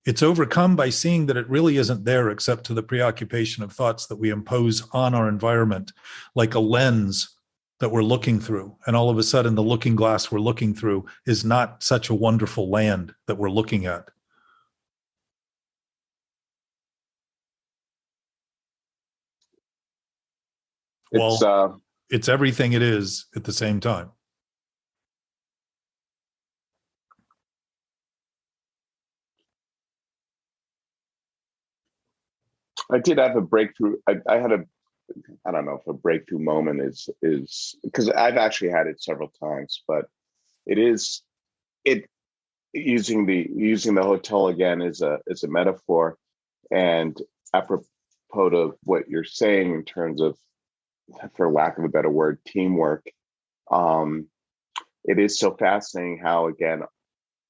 It's overcome by seeing that it really isn't there, except to the preoccupation of thoughts that we impose on our environment, like a lens that we're looking through. And all of a sudden, the looking glass we're looking through is not such a wonderful land that we're looking at. It's everything it is at the same time. I did have a breakthrough. I had I don't know if a breakthrough moment is because I've actually had it several times, but it using the hotel again is a metaphor, and apropos of what you're saying in terms of, for lack of a better word, teamwork. It is so fascinating how, again,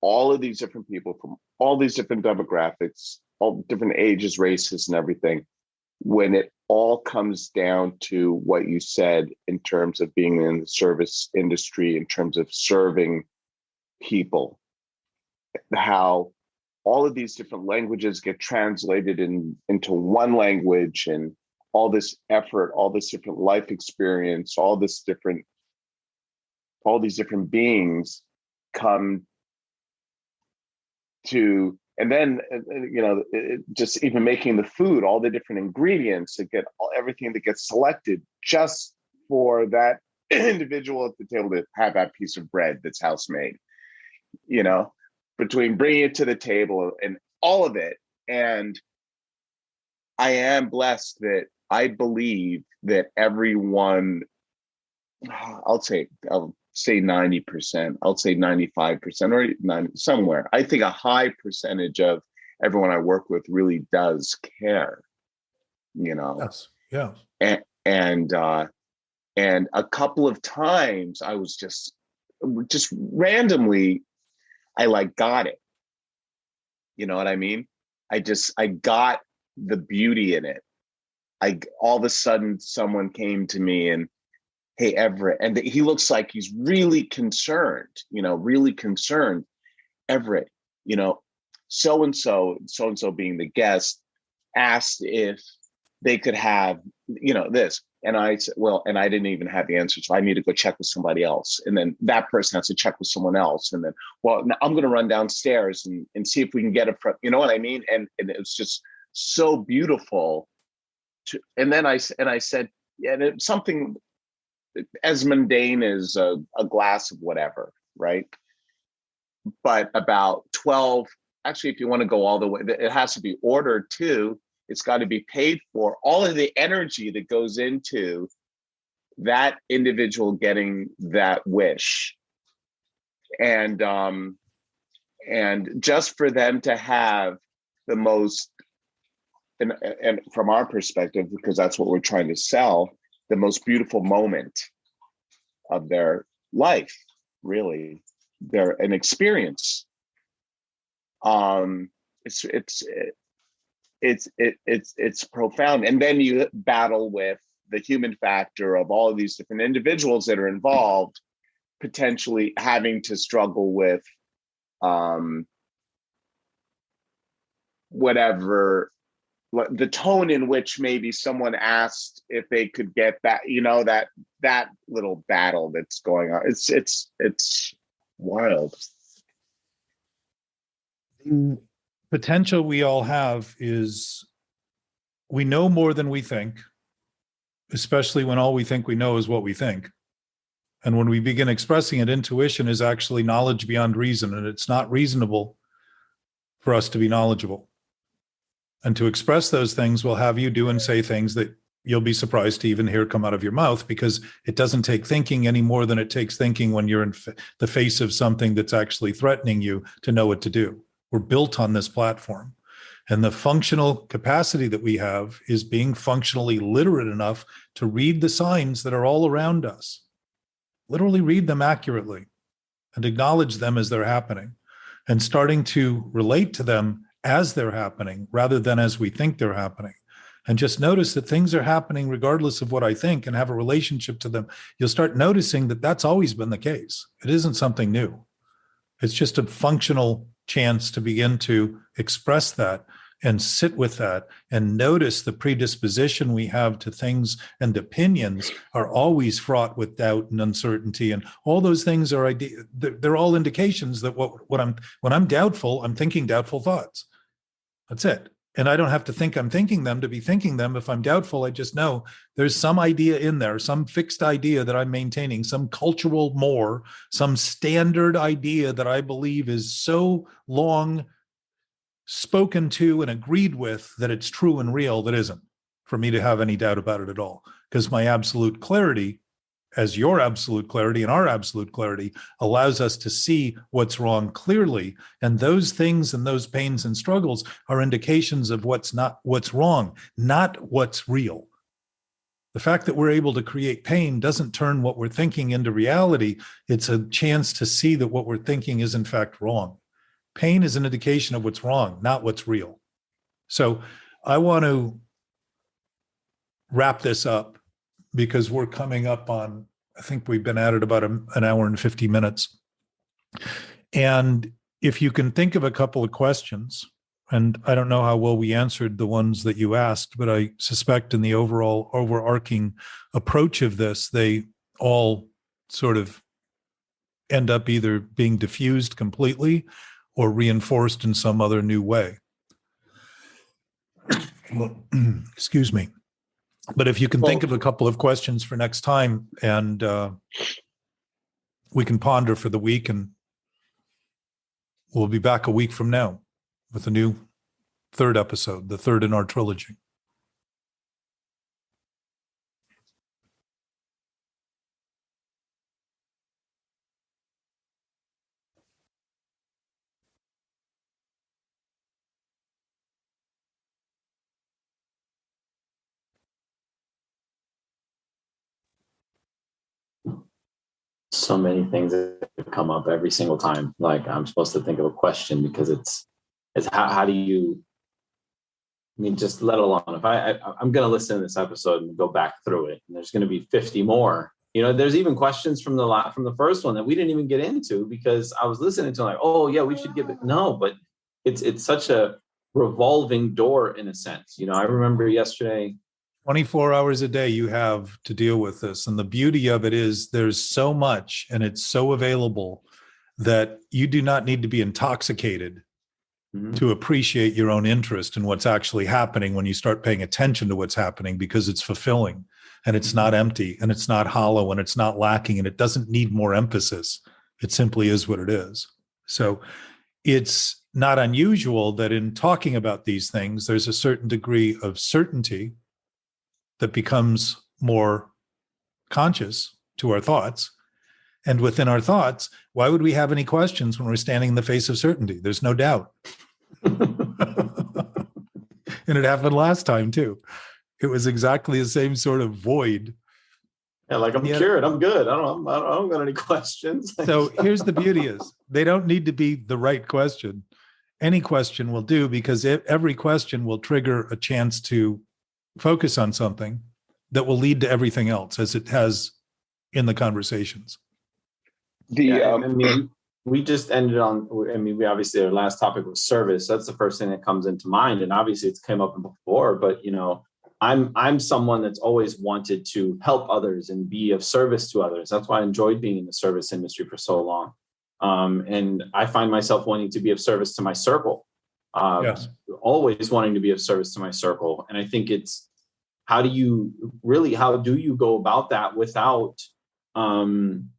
all of these different people from all these different demographics, all different ages, races, and everything, when it all comes down to what you said in terms of being in the service industry, in terms of serving people, how all of these different languages get translated into one language, and all this effort, all this different life experience, all these different beings come to, and then just even making the food, all the different ingredients that get everything that gets selected just for that individual at the table to have that piece of bread that's house made, between bringing it to the table and all of it. And I am blessed that I believe that everyone, I'll say 90%, I'll say 95% or 90, somewhere. I think a high percentage of everyone I work with really does care, Yes. Yeah. And a couple of times I was just randomly, I got it. You know what I mean? I got the beauty in it. All of a sudden someone came to me and, hey, Everett, and he looks like he's really concerned, Everett, so-and-so being the guest asked if they could have, this. And I said, well, and I didn't even have the answer. So I need to go check with somebody else. And then that person has to check with someone else. And then, well, I'm going to run downstairs and see if we can get it from, you know what I mean? And it's just so beautiful. And then I said, yeah, and it's something as mundane as a glass of whatever, right? But about 12, actually, if you want to go all the way, it has to be ordered too. It's got to be paid for. All of the energy that goes into that individual getting that wish. And just for them to have the most, and from our perspective, because that's what we're trying to sell, the most beautiful moment of their life, really, an experience. It's profound. And then you battle with the human factor of all of these different individuals that are involved, potentially having to struggle with whatever the tone in which maybe someone asked if they could get that, that little battle that's going on. It's wild. The potential we all have is we know more than we think, especially when all we think we know is what we think. And when we begin expressing it, intuition is actually knowledge beyond reason, and it's not reasonable for us to be knowledgeable. And to express those things will have you do and say things that you'll be surprised to even hear come out of your mouth, because it doesn't take thinking any more than it takes thinking when you're in the face of something that's actually threatening you to know what to do. We're built on this platform. And the functional capacity that we have is being functionally literate enough to read the signs that are all around us. Literally read them accurately and acknowledge them as they're happening, and starting to relate to them as they're happening rather than as we think they're happening. And just notice that things are happening regardless of what I think, and have a relationship to them. You'll start noticing that that's always been the case. It isn't something new. It's just a functional chance to begin to express that and sit with that and notice the predisposition we have to things, and opinions are always fraught with doubt and uncertainty. And all those things are they're all indications that when I'm doubtful, I'm thinking doubtful thoughts. That's it. And I don't have to think I'm thinking them to be thinking them. If I'm doubtful, I just know there's some idea in there, some fixed idea that I'm maintaining, some cultural more, some standard idea that I believe is so long spoken to and agreed with that it's true and real, that isn't for me to have any doubt about it at all. Because my absolute clarity, as your absolute clarity and our absolute clarity, allows us to see what's wrong clearly. And those things and those pains and struggles are indications of what's wrong, not what's real. The fact that we're able to create pain doesn't turn what we're thinking into reality. It's a chance to see that what we're thinking is in fact wrong. Pain is an indication of what's wrong, not what's real. So I want to wrap this up, because we're coming up on, I think we've been at it about an hour and 50 minutes. And if you can think of a couple of questions, and I don't know how well we answered the ones that you asked, but I suspect in the overall overarching approach of this, they all sort of end up either being diffused completely or reinforced in some other new way. Excuse me. But if you can think of a couple of questions for next time, and we can ponder for the week, and we'll be back a week from now with a new third episode, the third in our trilogy. So many things that come up every single time. Like I'm supposed to think of a question because it's how do you, I mean, just let alone if I'm going to listen to this episode and go back through it, and there's going to be 50 more. You know, there's even questions from the first one that we didn't even get into because I was listening to like, oh yeah, we should give it. No, but it's such a revolving door in a sense. You know, I remember yesterday. 24 hours a day you have to deal with this. And the beauty of it is there's so much and it's so available that you do not need to be intoxicated to appreciate your own interest in what's actually happening when you start paying attention to what's happening, because it's fulfilling and it's not empty and it's not hollow and it's not lacking and it doesn't need more emphasis. It simply is what it is. So it's not unusual that in talking about these things, there's a certain degree of certainty that becomes more conscious to our thoughts. And within our thoughts, why would we have any questions when we're standing in the face of certainty? There's no doubt. And it happened last time too. It was exactly the same sort of void. Yeah, like I'm cured. I'm good. I don't got any questions. So here's the beauty is they don't need to be the right question. Any question will do, because every question will trigger a chance to focus on something that will lead to everything else, as it has in the conversations. I mean, we just ended on, I mean, we obviously, our last topic was service. That's the first thing that comes into mind. And obviously it's came up before, but you know, I'm someone that's always wanted to help others and be of service to others. That's why I enjoyed being in the service industry for so long. And I find myself wanting to be of service to my circle. Yes. Always wanting to be of service to my circle. And I think it's, how do you go about that without, and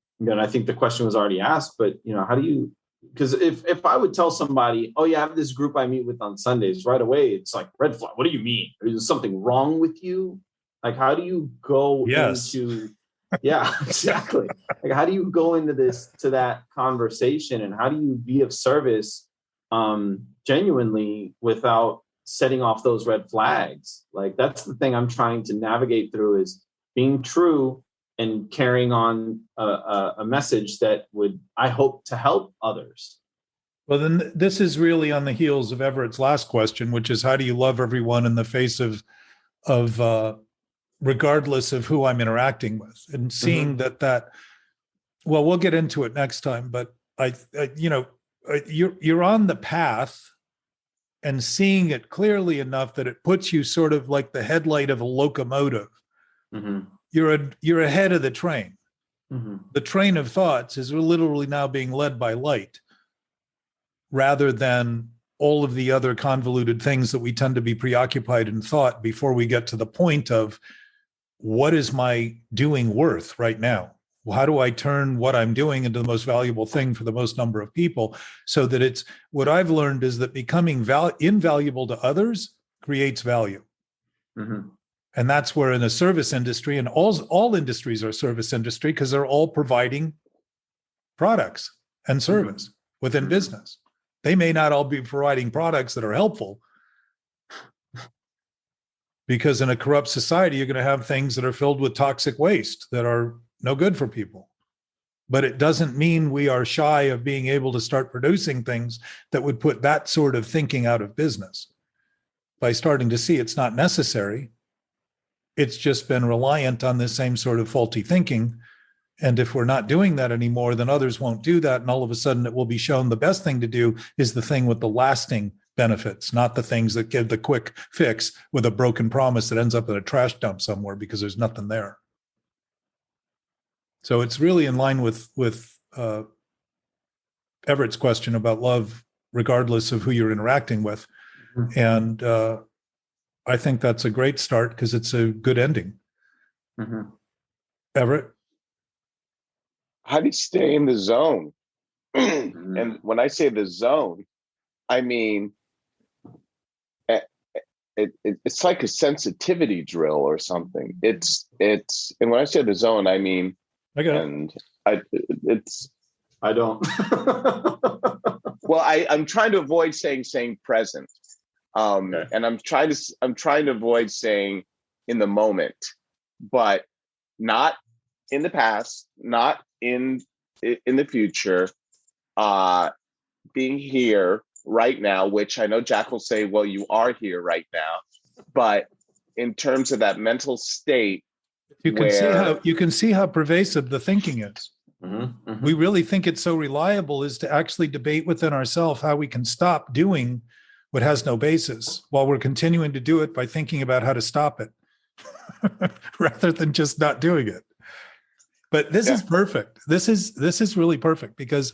I think the question was already asked, but you know, how do you, because if I would tell somebody, oh yeah, I have this group I meet with on Sundays, right away, it's like red flag. What do you mean? Is something wrong with you? Like, how do you go into, yeah, exactly. Like, how do you go into to that conversation, and how do you be of service genuinely without setting off those red flags? Like, that's the thing I'm trying to navigate through, is being true and carrying on a message that would, I hope, to help others. Well, then this is really on the heels of Everett's last question, which is, how do you love everyone in the face of regardless of who I'm interacting with, and seeing that, well, we'll get into it next time, but you're on the path and seeing it clearly enough that it puts you sort of like the headlight of a locomotive. Mm-hmm. You're ahead of the train. Mm-hmm. The train of thoughts is literally now being led by light, rather than all of the other convoluted things that we tend to be preoccupied in thought before we get to the point of, what is my doing worth right now? Well, how do I turn what I'm doing into the most valuable thing for the most number of people, so that it's, what I've learned is that becoming invaluable to others creates value. Mm-hmm. And that's where in the service industry, and all industries are service industry, because they're all providing products and service within business. They may not all be providing products that are helpful, because in a corrupt society, you're going to have things that are filled with toxic waste that are no good for people. But it doesn't mean we are shy of being able to start producing things that would put that sort of thinking out of business. By starting to see it's not necessary, it's just been reliant on this same sort of faulty thinking And if we're not doing that anymore, then others won't do that. And all of a sudden it will be shown the best thing to do is the thing with the lasting benefits, not the things that give the quick fix with a broken promise that ends up in a trash dump somewhere because there's nothing there. So it's really in line with Everett's question about love, regardless of who you're interacting with. Mm-hmm. And I think that's a great start because it's a good ending. Mm-hmm. Everett? How do you stay in the zone? And when I say the zone, I mean, it's like a sensitivity drill or something. It's, and when I say the zone, I mean, I don't. Well, I'm trying to avoid saying present. Okay. And I'm trying to avoid saying in the moment, but not in the past, not in the future, being here right now, which I know Jack will say, well, you are here right now, but in terms of that mental state, you can see how pervasive the thinking is. Mm-hmm, mm-hmm. We really think it's so reliable is to actually debate within ourselves how we can stop doing what has no basis while we're continuing to do it by thinking about how to stop it rather than just not doing it. But this is perfect. This is really perfect because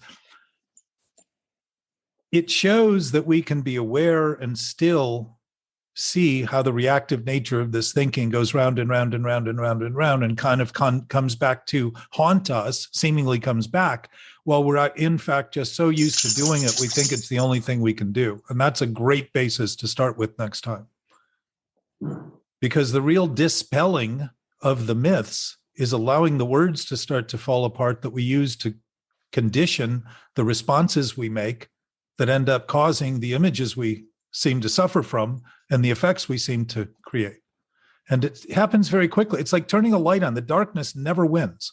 it shows that we can be aware and still see how the reactive nature of this thinking goes round and round and round and round and round and kind of comes back to haunt us, seemingly comes back, while we're in fact just so used to doing it, we think it's the only thing we can do. And that's a great basis to start with next time. Because the real dispelling of the myths is allowing the words to start to fall apart that we use to condition the responses we make that end up causing the images we seem to suffer from and the effects we seem to create. And it happens very quickly. It's like turning a light on. The darkness never wins.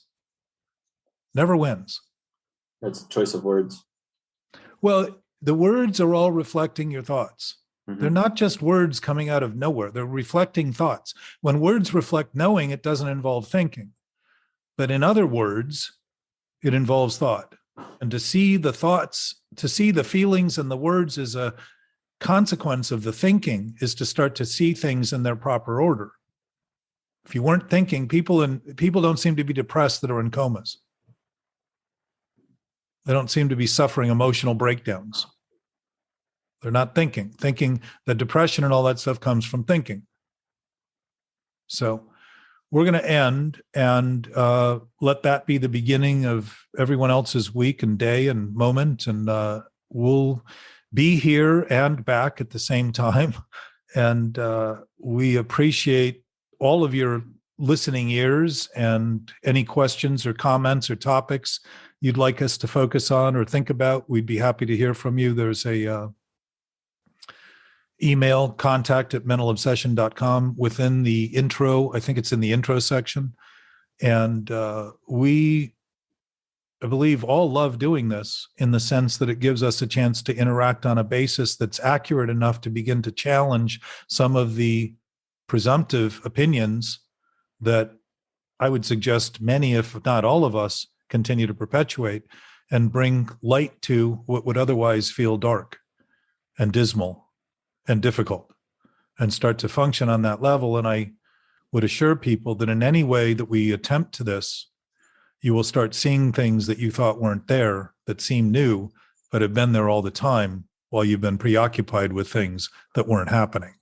Never wins. That's a choice of words. Well, the words are all reflecting your thoughts. Mm-hmm. They're not just words coming out of nowhere. They're reflecting thoughts. When words reflect knowing, it doesn't involve thinking. But in other words, it involves thought. And to see the thoughts, to see the feelings and the words as a consequence of the thinking is to start to see things in their proper order. If you weren't thinking, people don't seem to be depressed that are in comas. They don't seem to be suffering emotional breakdowns. They're not thinking. Thinking, the depression and all that stuff comes from thinking. So we're going to end and let that be the beginning of everyone else's week and day and moment. And we'll be here and back at the same time. And we appreciate all of your listening ears and any questions or comments or topics you'd like us to focus on or think about. We'd be happy to hear from you. There's a email, contact@mentalobsession.com within the intro. I think it's in the intro section. And we, I believe, all love doing this in the sense that it gives us a chance to interact on a basis that's accurate enough to begin to challenge some of the presumptive opinions that I would suggest many, if not all of us, continue to perpetuate and bring light to what would otherwise feel dark and dismal and difficult and start to function on that level. And I would assure people that in any way that we attempt to this, you will start seeing things that you thought weren't there that seem new, but have been there all the time while you've been preoccupied with things that weren't happening.